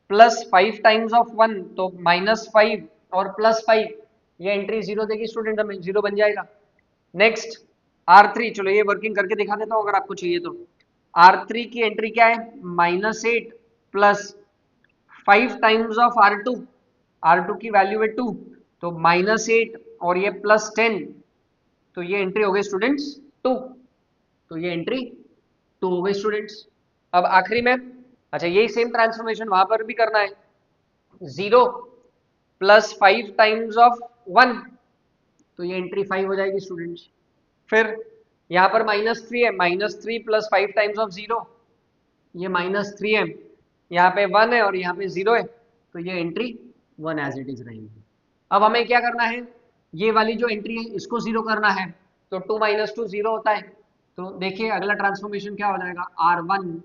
plus 5 times of 1, तो माइनस 5 और प्लस 5, ये एंट्री जीरो देगी स्टूडेंट, हमें जीरो बन जाएगा। नेक्स्ट R3, चलो ये वर्किंग करके दिखा देता हूं अगर आपको चाहिए तो। R3 की एंट्री क्या है, minus 8 plus 5 times of R2, R2 की वैल्यू है 2, तो माइनस 8 और ये प्लस 10, तो ये एंट्री हो गई स्टूडेंट्स 2, तो ये एंट्री 2 हो गई स्टूडेंट्स। अब आखिरी में, अच्छा यही सेम ट्रांसफॉर्मेशन वहां पर भी करना है, 0 प्लस 5 टाइम्स ऑफ 1, तो ये एंट्री 5 हो जाएगी स्टूडेंट्स। फिर यहाँ पर माइनस 3 है, माइनस 3 प्लस 5 टाइम्स ऑफ 0, ये माइनस 3 है, यहाँ पे 1 है और यहाँ पे 0 है, तो ये एंट्री 1 एज इट इज रहेगी। अब हमें क्या करना है, ये वाली जो एंट्री है इसको जीरो करना है, तो 2 माइनस 2 जीरो होता है। तो देखिए अगला ट्रांसफॉर्मेशन क्या हो जाएगा, R1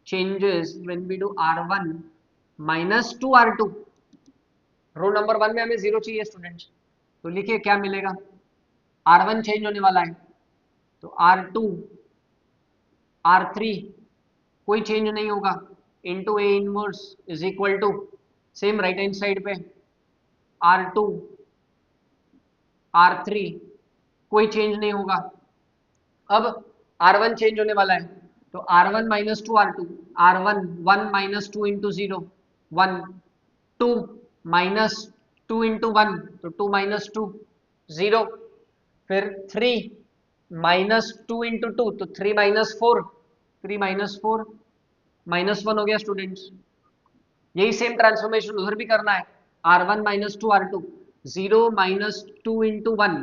changes when we do R1 minus 2 R2, row number 1 में हमें जीरो चाहिए स्टूडेंट्स, तो लिखिए क्या मिलेगा, R1 चेंज होने वाला है, तो R2 R3 कोई चेंज नहीं होगा, into A inverse is equal to same right hand side पे R2 R3 कोई चेंज नहीं होगा। अब R1 चेंज होने वाला है, तो R1 minus 2 R2, R1 1 minus 2 into 0 1, 2 minus 2 into 1, तो 2 माइनस 2 0, फिर 3 माइनस 2 इंटू 2, तो 3 माइनस 4, 3 माइनस 4 माइनस 1 हो गया स्टूडेंट्स। यही सेम ट्रांसफॉर्मेशन उधर भी करना है, R1 minus 2 R2, 0 minus 2 into 1,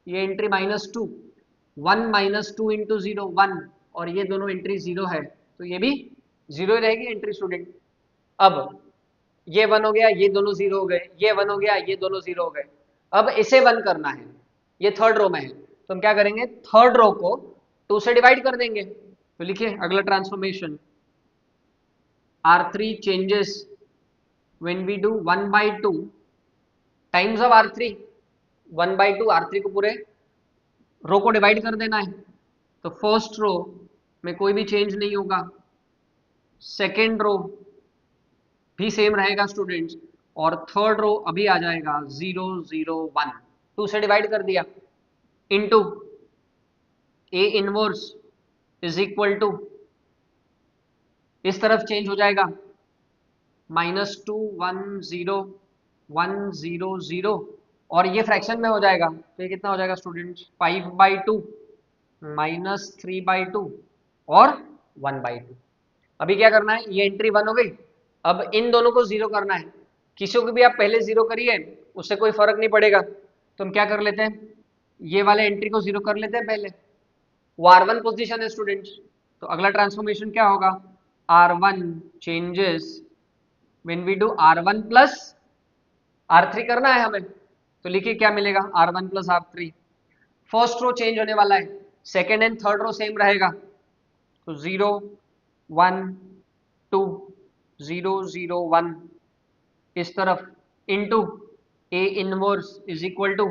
ये एंट्री माइनस 2, 1 माइनस 2 इंटू 0 1, और ये दोनों एंट्री 0 है तो ये भी 0 ही रहेगी एंट्री स्टूडेंट। अब ये 1 हो गया, ये दोनों 0 हो गए, ये 1 हो गया, ये दोनों 0 हो गए। अब इसे 1 करना है, ये थर्ड रो में है, तो हम क्या करेंगे, थर्ड रो को 2 से डिवाइड कर देंगे। तो लिखिए अगला transformation, R3 changes when we do 1/2 times of R3। 1/2 R3 को पूरे रो को डिवाइड कर देना है, तो फर्स्ट रो में कोई भी चेंज नहीं होगा, सेकेंड रो भी सेम रहेगा स्टूडेंट्स, और थर्ड रो अभी आ जाएगा 0 0 1, 2 से डिवाइड कर दिया, into A inverse is equal to, इस तरफ चेंज हो जाएगा, -2 1 0 1 0 0, और ये फ्रैक्शन में हो जाएगा, तो ये कितना हो जाएगा स्टूडेंट्स, 5/2 -3/2 और 1/2। अभी क्या करना है, ये एंट्री 1 हो गई, अब इन दोनों को 0 करना है। किसी को भी आप पहले 0 करिए, उससे कोई फर्क नहीं पड़ेगा, तो हम क्या कर लेते हैं, ये वाले एंट्री को 0 कर लेते हैं पहले, वो R1 पोजीशन है स्टूडेंट्स। तो अगला ट्रांसफॉर्मेशन क्या होगा, R1 changes when we do R1 plus R3 करना है हमें, तो लिखिए क्या मिलेगा, R1 plus R3। First row change होने वाला है, second and third row same रहेगा, तो 0 1 2 0 0 1 इस तरफ, into A inverse is equal to,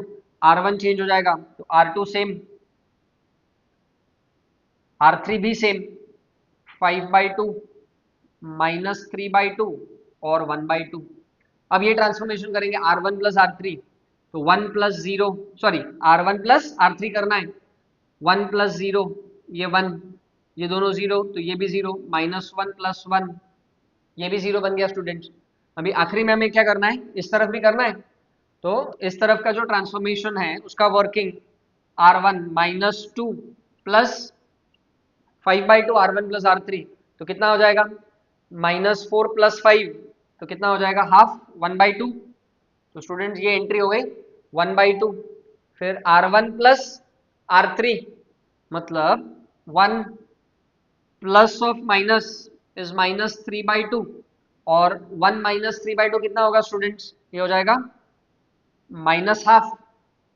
R1 change हो जाएगा तो R2 सेम, R3 भी सेम, 5/2 -3/2 और 1/2। अब ये ट्रांसफॉर्मेशन करेंगे R1 प्लस R3, तो 1 plus 0, sorry R1 plus R3 करना है, 1 प्लस 0 ये 1, ये दोनों 0 तो ये भी 0, -1 प्लस 1 ये भी 0 बन गया स्टूडेंट्स। अभी आखिरी में हमें क्या करना है, इस तरफ भी करना है, तो इस तरफ का जो ट्रांसफॉर्मेशन है उसका working, R1 -2 plus 5/2 R1 plus R3, तो कितना हो जाएगा, -4 प्लस 5, तो कितना हो जाएगा, हाफ, 1/2। तो स्टूडेंट्स ये एंट्री हो गई 1/2। फिर R1 प्लस R3 मतलब 1 प्लस ऑफ माइनस इज -3/2, और 1 -3/2 कितना होगा स्टूडेंट्स, ये हो जाएगा -half,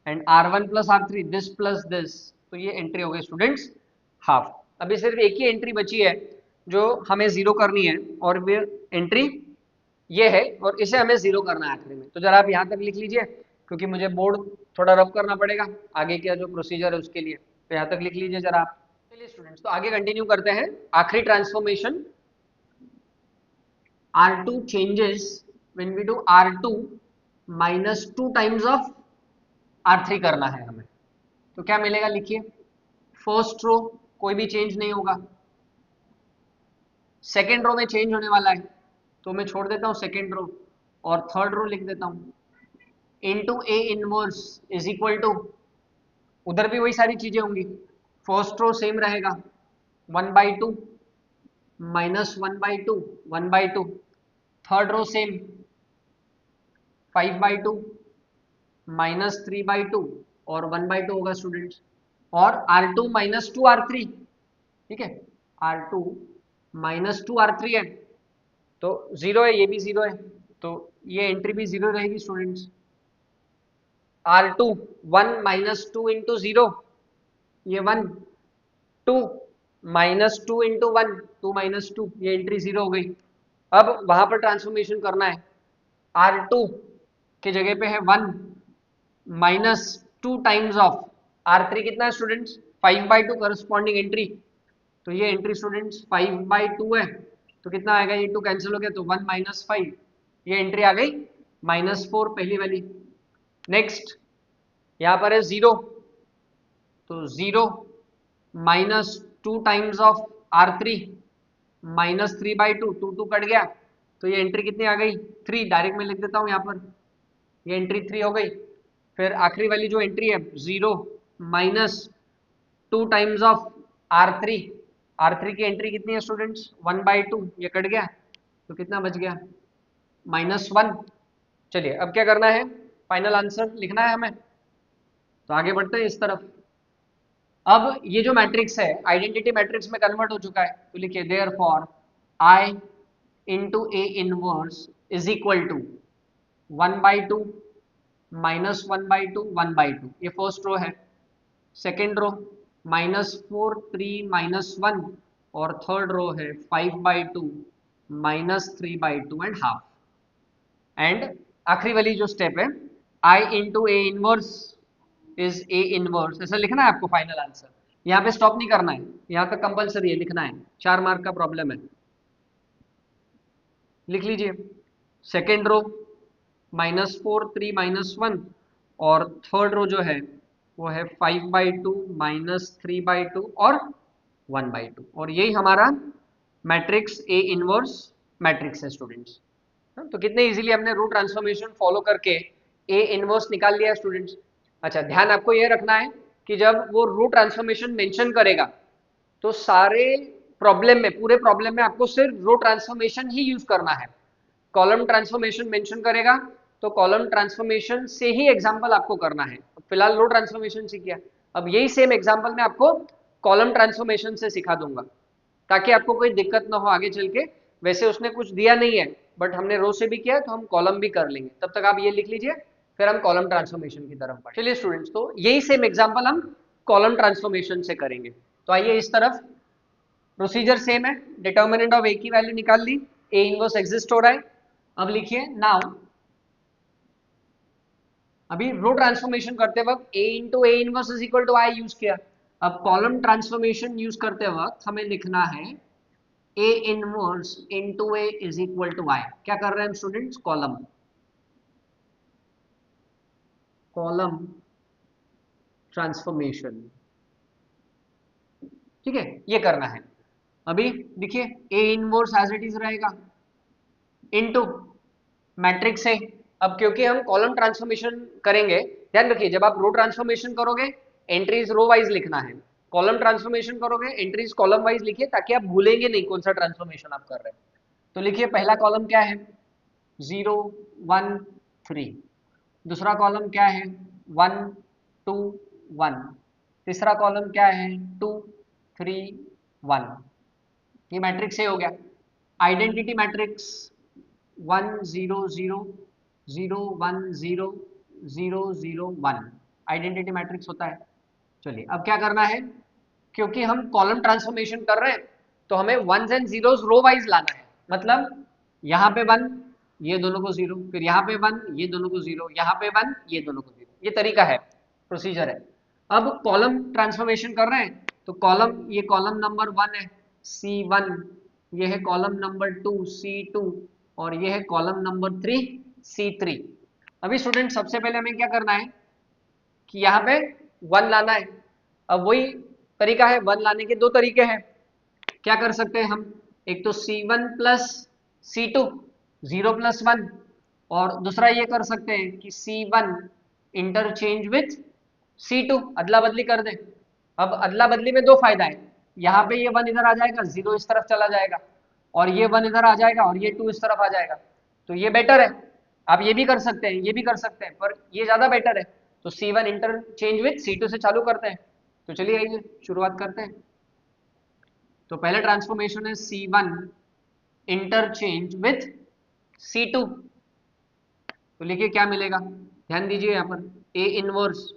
and R1 plus R3 this plus this, तो ये एंट्री हो गई स्टूडेंट्स हाफ। अभी सिर्फ एक ही एंट्री बची है जो हमें 0 करनी है, और वो एंट्री ये है, और इसे हमें 0 करना है आखिरी में। तो जरा आप यहाँ तक लिख लीजिए, क्योंकि मुझे बोर्ड थोड़ा रब करना पड़ेगा आगे का जो प्रोसीजर है उसके लिए, तो यहाँ तक लिख लीजिए जरा आप। चलिए स्टूडेंट्स, तो आगे कंटिन्यू करते हैं, आखिरी transformation, R2 changes when we do R2 -2 times of R3 करना है हमें, तो क्या मिलेगा, लिखिए, फर्स्ट रो कोई भी चेंज नहीं होगा, सेकेंड रो में चेंज होने वाला है, तो मैं छोड़ देता हूँ सेकेंड रो और थर्ड रो लिख देता हूँ, into A inverse is equal to, उधर भी वही सारी चीजें होंगी, फर्स्ट रो सेम रहेगा, 1/2 -1/2 1/2, थर्ड रो सेम, 5/2 -3/2 और 1/2 होगा स्टूडेंट्स, और R2 -2 R3, ठीक है, R2 -2 R3 है, तो 0 है, ये भी 0 है, तो ये एंट्री भी 0 रहेगी स्टूडेंट्स। R2 1 -2 इंटू 0, ये 1, 2 -2 इंटू 1, 2 -2, ये एंट्री 0 हो गई। अब वहां पर ट्रांसफॉर्मेशन करना है, R2 के जगह पे है 1 -2 टाइम्स ऑफ R3 कितना है स्टूडेंट्स, 5/2 करस्पॉन्डिंग एंट्री, तो ये एंट्री स्टूडेंट्स 5/2 है, तो कितना आएगा, ये 2 कैंसिल हो गया, तो 1 -5, ये एंट्री आ गई -4 पहली वाली। नेक्स्ट यहाँ पर है 0, तो 0 -2 टाइम्स ऑफ R3 -3/2, 2 कट गया, तो ये एंट्री कितनी आ गई, 3, डायरेक्ट मैं लिख देता हूँ यहाँ पर, ये एंट्री 3 हो गई। फिर आखिरी वाली जो एंट्री है 0 -2 टाइम्स ऑफ R3, R3 की एंट्री कितनी है स्टूडेंट्स, 1/2, ये कट गया, तो कितना बच गया, -1। चलिए अब क्या करना है, फाइनल आंसर लिखना है हमें, तो आगे बढ़ते हैं इस तरफ। अब ये जो मैट्रिक्स है आइडेंटिटी मैट्रिक्स में कन्वर्ट हो चुका है, तो लिखिए therefore I into A inverse is equal to 1/2 -1/2 1/2, ये फर्स्ट रो है। सेकेंड रो -4 3 -1, और थर्ड रो है 5/2 -3/2 एंड हाफ। एंड आखिरी वाली जो स्टेप है I into A inverse is A inverse, ऐसा लिखना है आपको फाइनल आंसर। यहाँ पे स्टॉप नहीं करना है, यहाँ पे कंपलसरी है लिखना है, 4 मार्क का प्रॉब्लम है। लिख लीजिए सेकेंड रो -4 3 -1, और थर्ड रो जो है वो है 5/2 -3/2 और 1/2, और यही हमारा मैट्रिक्स ए इनवर्स मैट्रिक्स है स्टूडेंट्स। तो कितने इजीली हमने रो ट्रांसफॉर्मेशन फॉलो करके ए इनवर्स निकाल लिया स्टूडेंट्स। अच्छा, ध्यान आपको ये रखना है कि जब वो रो ट्रांसफॉर्मेशन मेंशन करेगा तो सारे प्रॉब्लम में, पूरे प्रॉब्लम में आपको सिर्फ रो ट्रांसफॉर्मेशन ही यूज करना है। कॉलम ट्रांसफॉर्मेशन मेंशन करेगा तो कॉलम ट्रांसफॉर्मेशन से ही एग्जांपल आपको करना है। फिलहाल रो ट्रांसफॉर्मेशन सीख गया, अब यही सेम एग्जांपल मैं आपको कॉलम ट्रांसफॉर्मेशन से सिखा दूंगा ताकि आपको कोई दिक्कत ना हो आगे चल के। वैसे उसने कुछ दिया नहीं है बट हमने रो से भी किया तो हम कॉलम भी कर लेंगे। तब तक आप ये लिख लीजिए, फिर हम कॉलम ट्रांसफॉर्मेशन की तरफ बढ़ें। चलिए स्टूडेंट्स, तो यही सेम एग्जांपल हम कॉलम ट्रांसफॉर्मेशन से करेंगे। तो आइए इस तरफ, प्रोसीजर सेम है, डिटर्मिनेंट ऑफ ए की वैल्यू निकाल ली, ए इनवर्स एग्जिस्ट हो रहा है। अब लिखिए नाउ, अभी रो ट्रांसफॉर्मेशन करते वक्त A into A inverse is equal to I use किया। अब कॉलम ट्रांसफॉर्मेशन यूज करते वक्त हमें लिखना है A inverse into A is equal to I. क्या कर रहे हैं हम स्टूडेंट्स? कॉलम, कॉलम ट्रांसफॉर्मेशन, ठीक है, ये करना है। अभी देखिए A inverse as it is रहेगा इनटू मैट्रिक्स है। अब क्योंकि हम कॉलम ट्रांसफॉर्मेशन करेंगे, ध्यान रखिए जब आप रो ट्रांसफॉर्मेशन करोगे एंट्रीज रो वाइज लिखना है, कॉलम ट्रांसफॉर्मेशन करोगे एंट्रीज कॉलम वाइज लिखिए ताकि आप भूलेंगे नहीं कौन सा ट्रांसफॉर्मेशन आप कर रहे हैं। तो लिखिए पहला कॉलम क्या है 0 1 3, दूसरा कॉलम क्या है 1 2 1, तीसरा कॉलम क्या है 2 3 1। ये मैट्रिक्स ए हो गया। आइडेंटिटी मैट्रिक्स 1 0 0 0 1 0 0 0 1 आइडेंटिटी मैट्रिक्स होता है। चलिए अब क्या करना है, क्योंकि हम कॉलम ट्रांसफॉर्मेशन कर रहे हैं तो हमें ones and zeros row wise लाना है। मतलब यहाँ पे 1, ये दोनों को 0, फिर यहाँ पे 1, ये दोनों को 0, यहाँ पे 1, ये दोनों को 0। ये तरीका है, प्रोसीजर है। अब कॉलम ट्रांसफॉर्मेशन कर रहे हैं तो कॉलम, ये कॉलम नंबर 1 है C1, ये है कॉलम नंबर 2 C2, और ये है कॉलम नंबर 3 C3। अभी स्टूडेंट सबसे पहले हमें क्या करना है कि यहाँ पे 1 लाना है। अब वही तरीका है, 1 लाने के दो तरीके हैं। क्या कर सकते हैं हम, एक तो C1 प्लस C2 0 + 1, और दूसरा ये कर सकते हैं कि C1 इंटरचेंज विथ C2, अदला बदली कर दें। अब अदला बदली में दो फायदा है, यहाँ पे ये 1 इधर आ जाएगा, 0 इस तरफ चला जाएगा, और ये 1 इधर आ जाएगा और ये 2 इस तरफ आ जाएगा। तो ये बेटर है, आप ये भी कर सकते हैं, ये भी कर सकते हैं, पर ये ज्यादा बेटर है। तो C1 इंटरचेंज विथ C2 से चालू करते हैं। तो चलिए आइए शुरुआत करते हैं। तो पहला ट्रांसफॉर्मेशन है C1 इंटरचेंज विथ C2, तो लिखिए क्या मिलेगा, ध्यान दीजिए यहाँ पर A इनवर्स।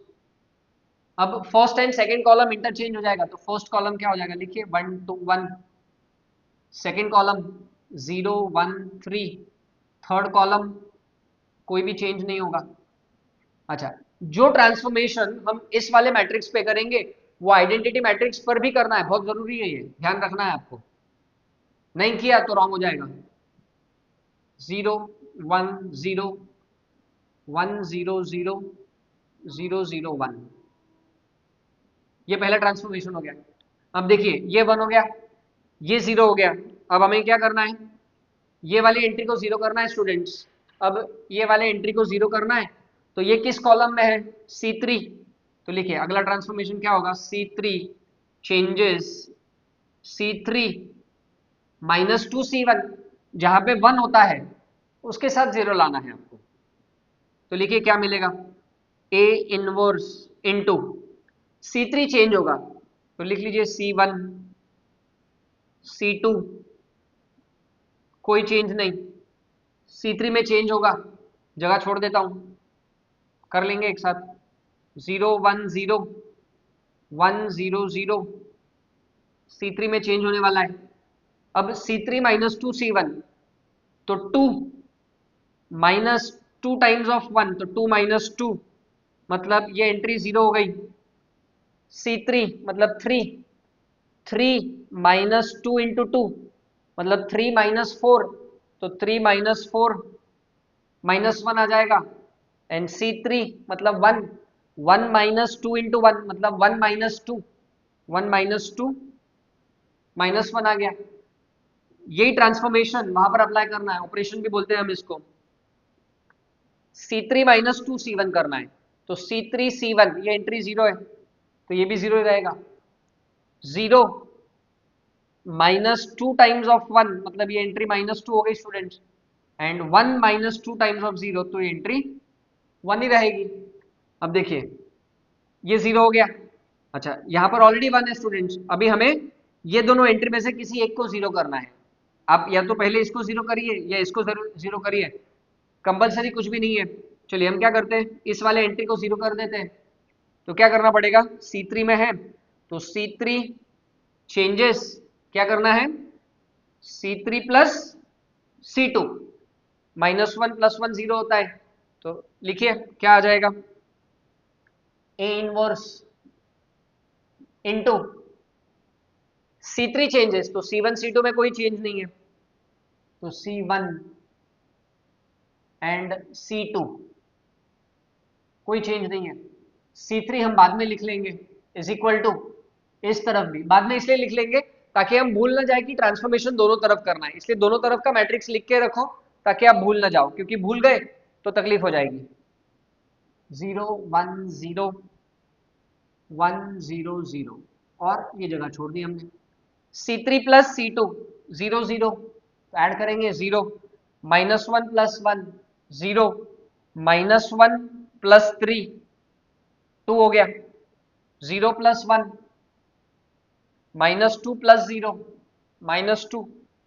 अब first and second column interchange हो जाएगा, तो फर्स्ट कॉलम क्या हो जाएगा, लिखिए 1 2 1, सेकंड कॉलम 0 1 3, थर्ड कॉलम कोई भी चेंज नहीं होगा। अच्छा, जो ट्रांसफॉर्मेशन हम इस वाले मैट्रिक्स पे करेंगे वो आइडेंटिटी मैट्रिक्स पर भी करना है, बहुत जरूरी है, ये ध्यान रखना है आपको, नहीं किया तो रॉन्ग हो जाएगा। 0 1 0 1 0 0 0 0 1, ये पहला ट्रांसफॉर्मेशन हो गया। अब देखिए ये 1 हो गया, ये 0 हो गया। अब हमें क्या करना है, ये वाली एंट्री को 0 करना है स्टूडेंट्स। अब ये वाले एंट्री को 0 करना है तो ये किस कॉलम में है, C3। तो लिखिए अगला ट्रांसफॉर्मेशन क्या होगा, C3 चेंजेस C3 -2 C1, जहां पे 1 होता है उसके साथ 0 लाना है आपको। तो लिखिए क्या मिलेगा, A inverse into C3 change होगा, तो लिख लीजिए C1 C2 कोई चेंज नहीं, C3 में चेंज होगा, जगह छोड़ देता हूं, कर लेंगे एक साथ। 0 1 0 1 0 0 C3 में चेंज होने वाला है। अब C3 माइनस 2 C1, तो 2 माइनस 2 टाइम्स ऑफ 1, तो 2 माइनस 2, मतलब ये एंट्री 0 हो गई। C3 मतलब 3, 3 माइनस 2 इंटू 2 मतलब 3 माइनस 4, तो 3 माइनस 4 माइनस 1 आ जाएगा। एंड C3 मतलब 1, 1 माइनस 2 इंटू 1 मतलब 1 माइनस 2, 1 माइनस 2 माइनस 1 आ गया। यही ट्रांसफॉर्मेशन वहां पर अप्लाई करना है, ऑपरेशन भी बोलते हैं हम इसको। C3 माइनस 2 C1 करना है, तो C3 C1 ये एंट्री 0 है, तो ये भी 0 ही रहेगा। 0 माइनस 2 टाइम्स ऑफ 1 मतलब ये एंट्री माइनस 2 हो गई students. And 1 minus 2 times of 0, तो ये एंट्री 1 ही रहेगी। अब देखिए ये 0 हो गया। अच्छा यहाँ पर ऑलरेडी 1 है स्टूडेंट्स, अभी हमें ये दोनों एंट्री में से किसी एक को 0 करना है। आप या तो पहले इसको 0 करिए या इसको 0 करिए, कंपलसरी कुछ भी नहीं है। चलिए हम क्या करते हैं, इस वाले एंट्री को 0 कर देते हैं। तो क्या करना पड़ेगा, C3 में है तो C3 चेंजेस क्या करना है, C3 plus C2, minus 1 plus 1 0 होता है, तो लिखिए क्या आ जाएगा, A inverse into C3 changes, तो C1 C2 में कोई चेंज नहीं है, तो C1 एंड C2 कोई चेंज नहीं है। C3 हम बाद में लिख लेंगे इज इक्वल टू, इस तरफ भी बाद में इसलिए लिख लेंगे ताकि हम भूल ना जाए कि ट्रांसफॉर्मेशन दोनों तरफ करना है, इसलिए दोनों तरफ का मैट्रिक्स लिख के रखो ताकि आप भूल ना जाओ, क्योंकि भूल गए तो तकलीफ हो जाएगी। 0 1 0 1 0 0 और ये जगह छोड़ दी हमने। C3 प्लस C2 0 0, तो ऐड करेंगे 0, माइनस 1 प्लस 1 0, माइनस 1 प्लस 3 2 हो गया, 0 plus 1 minus 2 plus 0 minus 2,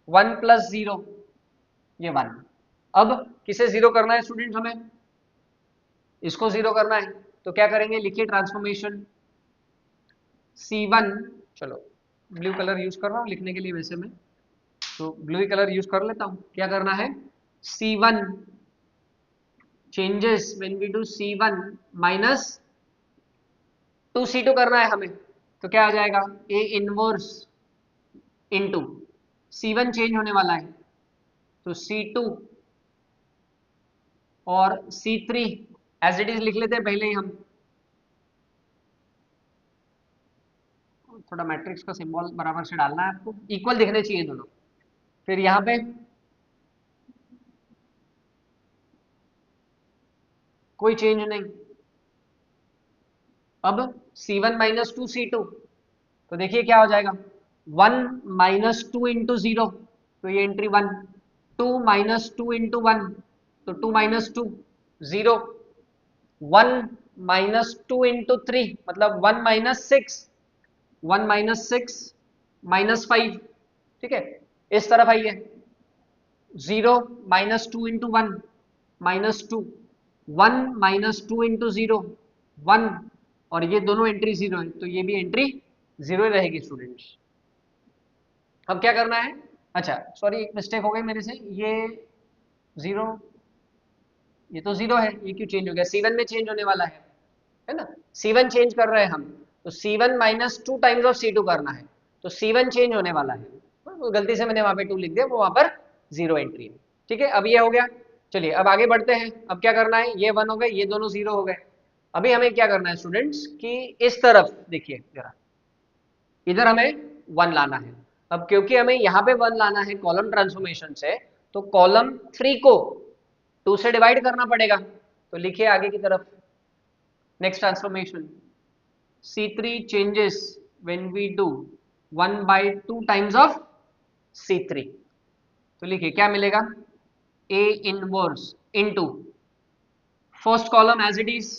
1 plus 0 ये 1। अब किसे 0 करना है स्टूडेंट्स, हमें इसको 0 करना है, तो क्या करेंगे, लिखिए ट्रांसफॉर्मेशन C1, चलो ब्लू कलर यूज कर रहा हूँ लिखने के लिए, वैसे मैं तो ब्लू ही कलर यूज कर लेता हूँ। क्या करना है, C1 changes when we do C1 minus 2C2 करना है हमें, तो क्या आ जाएगा, A inverse into C1 change होने वाला है तो C2 और C3 एज इट इज लिख लेते हैं पहले ही हम, थोड़ा मैट्रिक्स का सिंबल बराबर से डालना है आपको, इक्वल दिखने चाहिए दोनों। फिर यहाँ पे कोई चेंज नहीं। अब C1 माइनस 2 C2, तो देखिए क्या हो जाएगा, 1 माइनस 2 इंटू 0, तो ये एंट्री 1, 2 माइनस 2 इंटू 1, तो 2 माइनस 2 0, 1 माइनस 2 इंटू 3 मतलब 1 माइनस 6, 1 माइनस 6 माइनस 5, ठीक है। इस तरफ आइए, 0 minus 2 into 1 minus 2, 1 minus 2 into 0 1, और ये दोनों एंट्री 0 है, तो ये भी एंट्री 0 रहेगी स्टूडेंट्स। अब क्या करना है, अच्छा सॉरी एक मिस्टेक हो गई मेरे से, ये 0, ये तो 0 है, ये क्यों चेंज हो गया, C1 में चेंज होने वाला है ना, C1 चेंज कर रहे हैं हम, तो C1 minus 2 times of C2 करना है, तो C1 चेंज होने वाला है, तो गलती से मैंने वहां पे 2 लिख दिया, वो वहां पर 0 एंट्री है, ठीक है। अब ये हो गया, चलिए अब आगे बढ़ते हैं। अब क्या करना है, ये 1 हो गए, ये दोनों 0 हो गए। अभी हमें क्या करना है स्टूडेंट्स कि इस तरफ देखिए जरा, इधर हमें 1 लाना है। अब क्योंकि हमें यहाँ पे 1 लाना है कॉलम ट्रांसफॉर्मेशन से, तो कॉलम 3 को 2 से डिवाइड करना पड़ेगा, तो लिखिए आगे की तरफ next transformation, C3 changes when we do 1 by 2 times of C3, तो लिखिए क्या मिलेगा, A inverse into first column as it is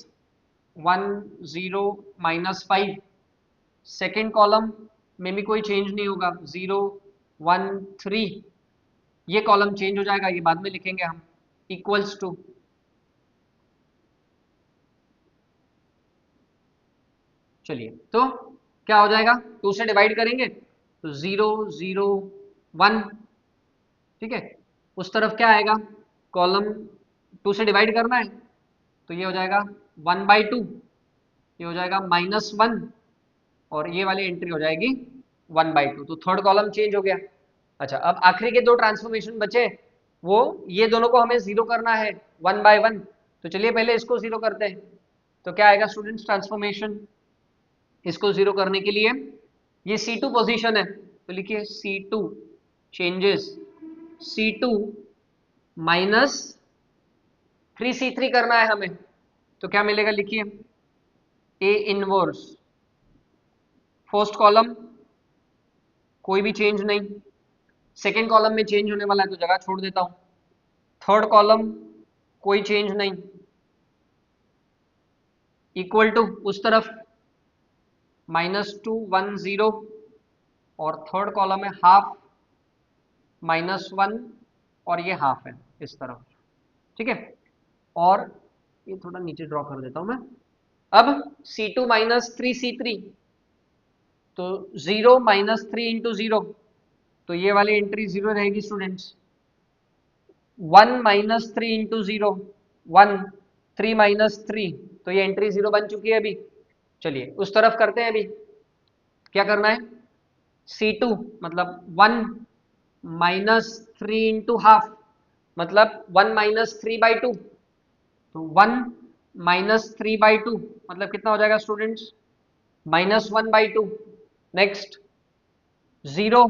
1 0 minus 5 second column में भी कोई चेंज नहीं होगा, 0 1 3, ये कॉलम चेंज हो जाएगा, ये बाद में लिखेंगे हम, इक्वल्स टू, चलिए तो क्या हो जाएगा, 2 से डिवाइड करेंगे तो 0 0 1, ठीक है। उस तरफ क्या आएगा, कॉलम 2 से डिवाइड करना है तो ये हो जाएगा 1/2, ये हो जाएगा -1, और ये वाली एंट्री हो जाएगी 1/2, तो थर्ड कॉलम चेंज हो गया। अच्छा, अब आखिरी के 2 ट्रांसफॉर्मेशन बचे, वो ये दोनों को हमें जीरो करना है 1/1, तो चलिए पहले इसको जीरो करते हैं। तो क्या आएगा स्टूडेंट्स ट्रांसफॉर्मेशन, इसको जीरो करने के लिए ये C2 पोजीशन है तो लिखिए C2 changes, C2 minus 3C3 करना है हमें, तो क्या मिलेगा, लिखिए A इनवर्स, फर्स्ट कॉलम कोई भी चेंज नहीं, सेकेंड कॉलम में चेंज होने वाला है तो जगह छोड़ देता हूं, थर्ड कॉलम कोई चेंज नहीं, इक्वल टू उस तरफ -2 1 0, और थर्ड कॉलम है हाफ, -1, और ये हाफ है इस तरफ, ठीक है। और ये थोड़ा नीचे ड्रॉ कर देता हूं मैं। अब C2 माइनस 3C3, तो 0 -3 इंटू 0, तो ये वाली एंट्री 0 रहेगी स्टूडेंट्स। 1 -3 इंटू 0 1, 3 -3, तो ये एंट्री 0 बन चुकी है अभी। चलिए उस तरफ करते हैं, अभी क्या करना है, C2 मतलब 1 -3 इंटू हाफ, मतलब 1 -3/2, तो 1 -3/2 मतलब कितना हो जाएगा स्टूडेंट्स, -1/2। नेक्स्ट 0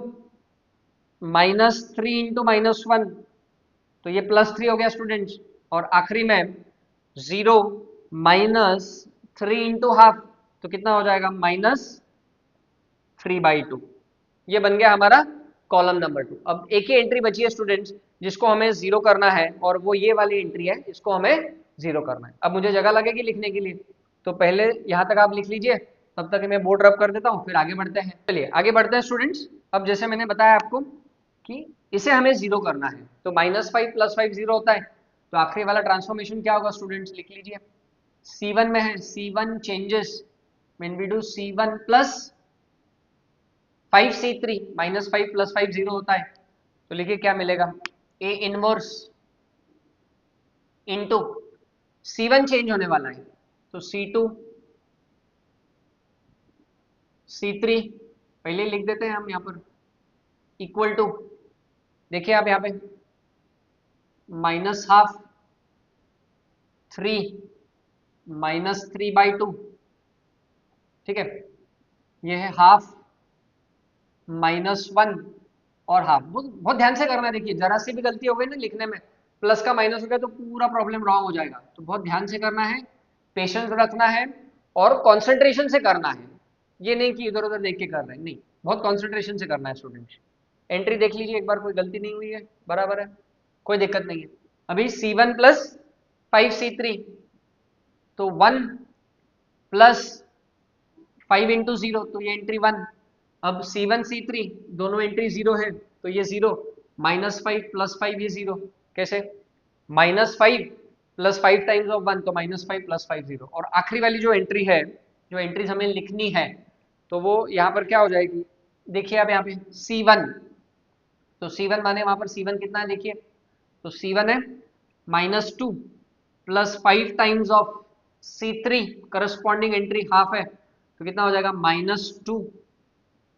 -3 इंटू -1, तो ये +3 हो गया स्टूडेंट्स, और आखिरी में 0 -3 इंटू हाफ, तो कितना हो जाएगा, -3/2। ये बन गया हमारा कॉलम नंबर 2। अब एक ही एंट्री बची है स्टूडेंट्स जिसको हमें जीरो करना है, और वो ये वाली एंट्री है, इसको हमें जीरो करना है। अब मुझे जगह लगेगी लिखने के लिए, तो पहले यहाँ तक आप लिख लीजिए, तब तक मैं बोर्ड रब कर देता हूँ, फिर आगे बढ़ते हैं। चलिए आगे बढ़ते हैं स्टूडेंट्स। अब जैसे मैंने बताया आपको कि इसे हमें जीरो करना है, तो -5 + 5 0 होता है, तो आखिरी वाला ट्रांसफॉर्मेशन क्या होगा स्टूडेंट्स, लिख लीजिए। C1 में है, C1 changes when we do C1 plus 5C3, -5 + 5 0 होता है, तो लिखिए क्या मिलेगा, A inverse into C1 change होने वाला है, तो C2 C3 पहले लिख देते हैं हम यहाँ पर, इक्वल टू, देखिए आप यहाँ पे -12 3 -3/2, ठीक है। ये है हाफ, -1 और हाफ। बहुत ध्यान से करना है, देखिए जरा सी भी गलती हो गई ना लिखने में, प्लस का माइनस हो गया तो पूरा प्रॉब्लम रॉन्ग हो जाएगा, तो बहुत ध्यान से करना है, पेशेंस रखना है, और कंसंट्रेशन से करना है, ये नहीं कि इधर उधर देख के कर रहे हैं, नहीं, बहुत कंसंट्रेशन से करना है स्टूडेंट। एंट्री देख लीजिए एक बार, कोई गलती नहीं हुई है, बराबर है, कोई दिक्कत नहीं है। अभी C1 + 5C3, तो 1 + 5 इंटू 0, तो ये एंट्री 1। अब C1 C3 दोनों एंट्री 0 है, तो ये 0, -5 + 5, ये 0, कैसे, -5 + 5 टाइम्स ऑफ 1, तो -5 + 5 0, और आखिरी वाली जो एंट्री है, जो एंट्रीज हमें लिखनी है, तो वो यहाँ पर क्या हो जाएगी, देखिए आप यहाँ पे C1, तो C1 माने वहां पर C1 कितना है, देखिए, तो C1 है -2 + 5 times of C3, corresponding entry half है, तो कितना हो जाएगा, -2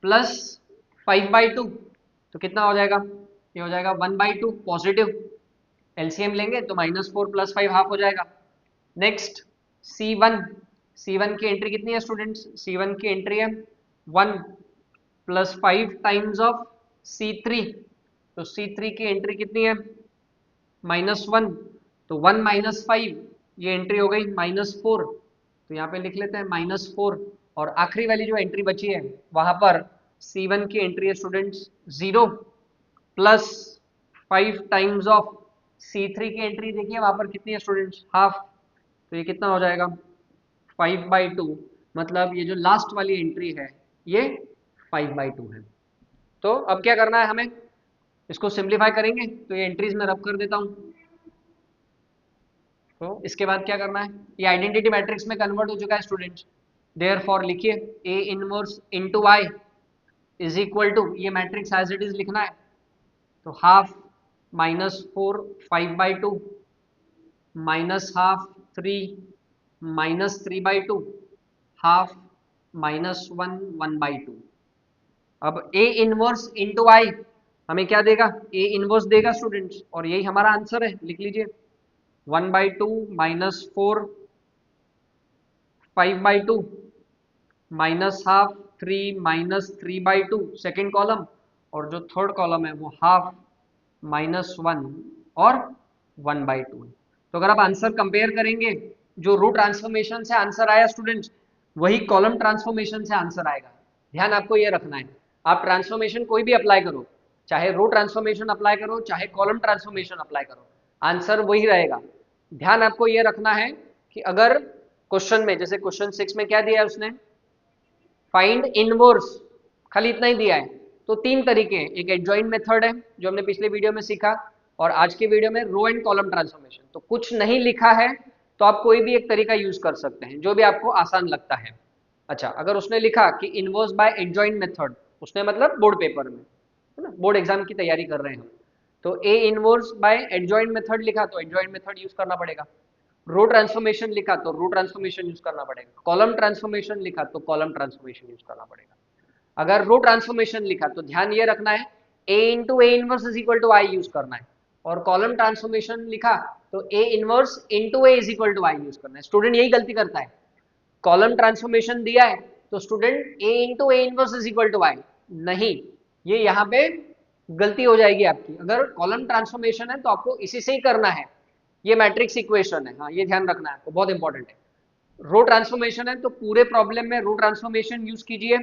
+ 5/2, तो कितना हो जाएगा, ये हो जाएगा 1/2 पॉजिटिव, एलसीएम लेंगे तो -4 + 5 हाफ हो जाएगा। नेक्स्ट C1, C1 की एंट्री कितनी है स्टूडेंट्स, C1 की एंट्री है 1 + 5 टाइम्स ऑफ C3, तो C3 की एंट्री कितनी है, -1, तो 1 - 5, ये एंट्री हो गई -4, तो यहाँ पे लिख लेते हैं -4, और आखिरी वाली जो एंट्री बची है वहां पर C1 की एंट्री है स्टूडेंट्स 0 + 5 टाइम्स ऑफ C3 की एंट्री, देखिए वहां पर कितनी है स्टूडेंट्स, हाफ, तो ये कितना हो जाएगा 5/2, मतलब ये जो लास्ट वाली एंट्री है ये 5/2 है। तो अब क्या करना है हमें, इसको सिंप्लीफाई करेंगे, तो ये एंट्रीज में रब कर देता हूं। तो इसके बाद क्या करना है, ये आइडेंटिटी मैट्रिक्स में कन्वर्ट हो चुका है स्टूडेंट्स। देयरफॉर लिखिए A inverse into Y is equal to, ये मैट्रिक्स एज इट इज लिखना है, तो हाफ -4 5/2 -½ 3 -3/2 हाफ -1 1/2। अब A इनवर्स इनटू I हमें क्या देगा, A इनवर्स देगा स्टूडेंट्स, और यही हमारा आंसर है, लिख लीजिए 1/2 -4 5/2 -½ 3 -3/2 सेकेंड कॉलम, और जो थर्ड कॉलम है वो हाफ -1 और 1/2 है। तो अगर आप आंसर कंपेयर करेंगे, जो रो ट्रांसफॉर्मेशन से आंसर आया स्टूडेंट्स, वही कॉलम ट्रांसफॉर्मेशन से आंसर आएगा। ध्यान आपको ये रखना है, आप ट्रांसफॉर्मेशन कोई भी अप्लाई करो, चाहे रो ट्रांसफॉर्मेशन अप्लाई करो चाहे कॉलम ट्रांसफॉर्मेशन अप्लाई करो, आंसर वही रहेगा। ध्यान आपको ये रखना है कि अगर क्वेश्चन में, जैसे क्वेश्चन 6 में क्या दिया है उसने, फाइंड इनवर्स, खाली इतना ही दिया है, तो तीन तरीके हैं, एक एडजॉइंट मेथड है जो हमने पिछले वीडियो में सीखा, और आज के वीडियो में रो एंड कॉलम ट्रांसफॉर्मेशन। तो कुछ नहीं लिखा है तो आप कोई भी एक तरीका यूज कर सकते हैं, जो भी आपको आसान लगता है। अच्छा, अगर उसने लिखा कि इनवर्स बाय एडजॉइंट मेथड, उसने मतलब बोर्ड पेपर में, है ना, बोर्ड एग्जाम की तैयारी कर रहे हैं हम, तो A inverse by adjoint method लिखा तो एडजॉइंट मेथड यूज करना पड़ेगा। रो ट्रांसफॉर्मेशन लिखा तो रो ट्रांसफॉर्मेशन यूज करना पड़ेगा। कॉलम ट्रांसफॉर्मेशन लिखा तो कॉलम ट्रांसफॉर्मेशन यूज करना पड़ेगा। अगर रो ट्रांसफॉर्मेशन लिखा तो ध्यान ये रखना है A into A inverse is equal to I use करना है, और कॉलम ट्रांसफॉर्मेशन लिखा तो A inverse into A is equal to I use करना है। स्टूडेंट यही गलती करता है, कॉलम ट्रांसफॉर्मेशन दिया है तो student A into A inverse is equal to I, नहीं, ये यहाँ पे गलती हो जाएगी आपकी। अगर कॉलम ट्रांसफॉर्मेशन है तो आपको इसी से ही करना है, ये मैट्रिक्स इक्वेशन है, हाँ ये ध्यान रखना है आपको, बहुत इंपॉर्टेंट है। रो ट्रांसफॉर्मेशन है तो पूरे प्रॉब्लम में रो ट्रांसफॉर्मेशन यूज कीजिए,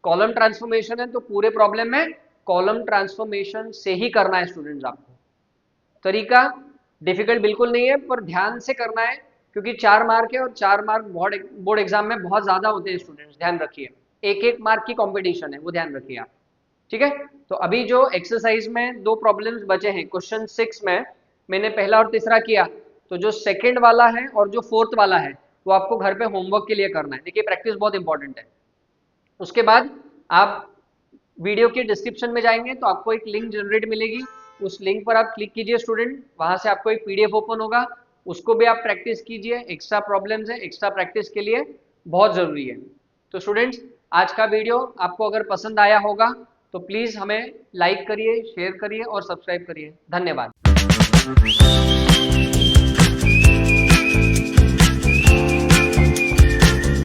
कॉलम ट्रांसफॉर्मेशन है तो पूरे प्रॉब्लम में कॉलम ट्रांसफॉर्मेशन से ही करना है स्टूडेंट्स। आपको तरीका डिफिकल्ट बिल्कुल नहीं है, पर ध्यान से करना है, क्योंकि 4 मार्क है और 4 मार्क बोर्ड एग्जाम में बहुत ज्यादा होते हैं स्टूडेंट्स, ध्यान रखिए, एक एक मार्क की कॉम्पिटिशन है, वो ध्यान रखिए आप, ठीक है। तो अभी जो एक्सरसाइज में 2 प्रॉब्लम्स बचे हैं, क्वेश्चन 6 में मैंने पहला और तीसरा किया, तो जो सेकंड वाला है और जो फोर्थ वाला है वो आपको घर पे होमवर्क के लिए करना है। देखिए प्रैक्टिस बहुत इंपॉर्टेंट है। उसके बाद आप वीडियो के डिस्क्रिप्शन में जाएंगे तो आपको एक लिंक जनरेट मिलेगी, उस लिंक पर आप क्लिक कीजिए स्टूडेंट, वहां से आपको एक पीडीएफ ओपन होगा, उसको भी आप प्रैक्टिस कीजिए, एक्स्ट्रा प्रॉब्लम्स है, एक्स्ट्रा प्रैक्टिस के लिए बहुत जरूरी है। तो स्टूडेंट्स आज का वीडियो आपको अगर पसंद आया होगा तो प्लीज हमें लाइक करिए, शेयर करिए और सब्सक्राइब करिए। धन्यवाद।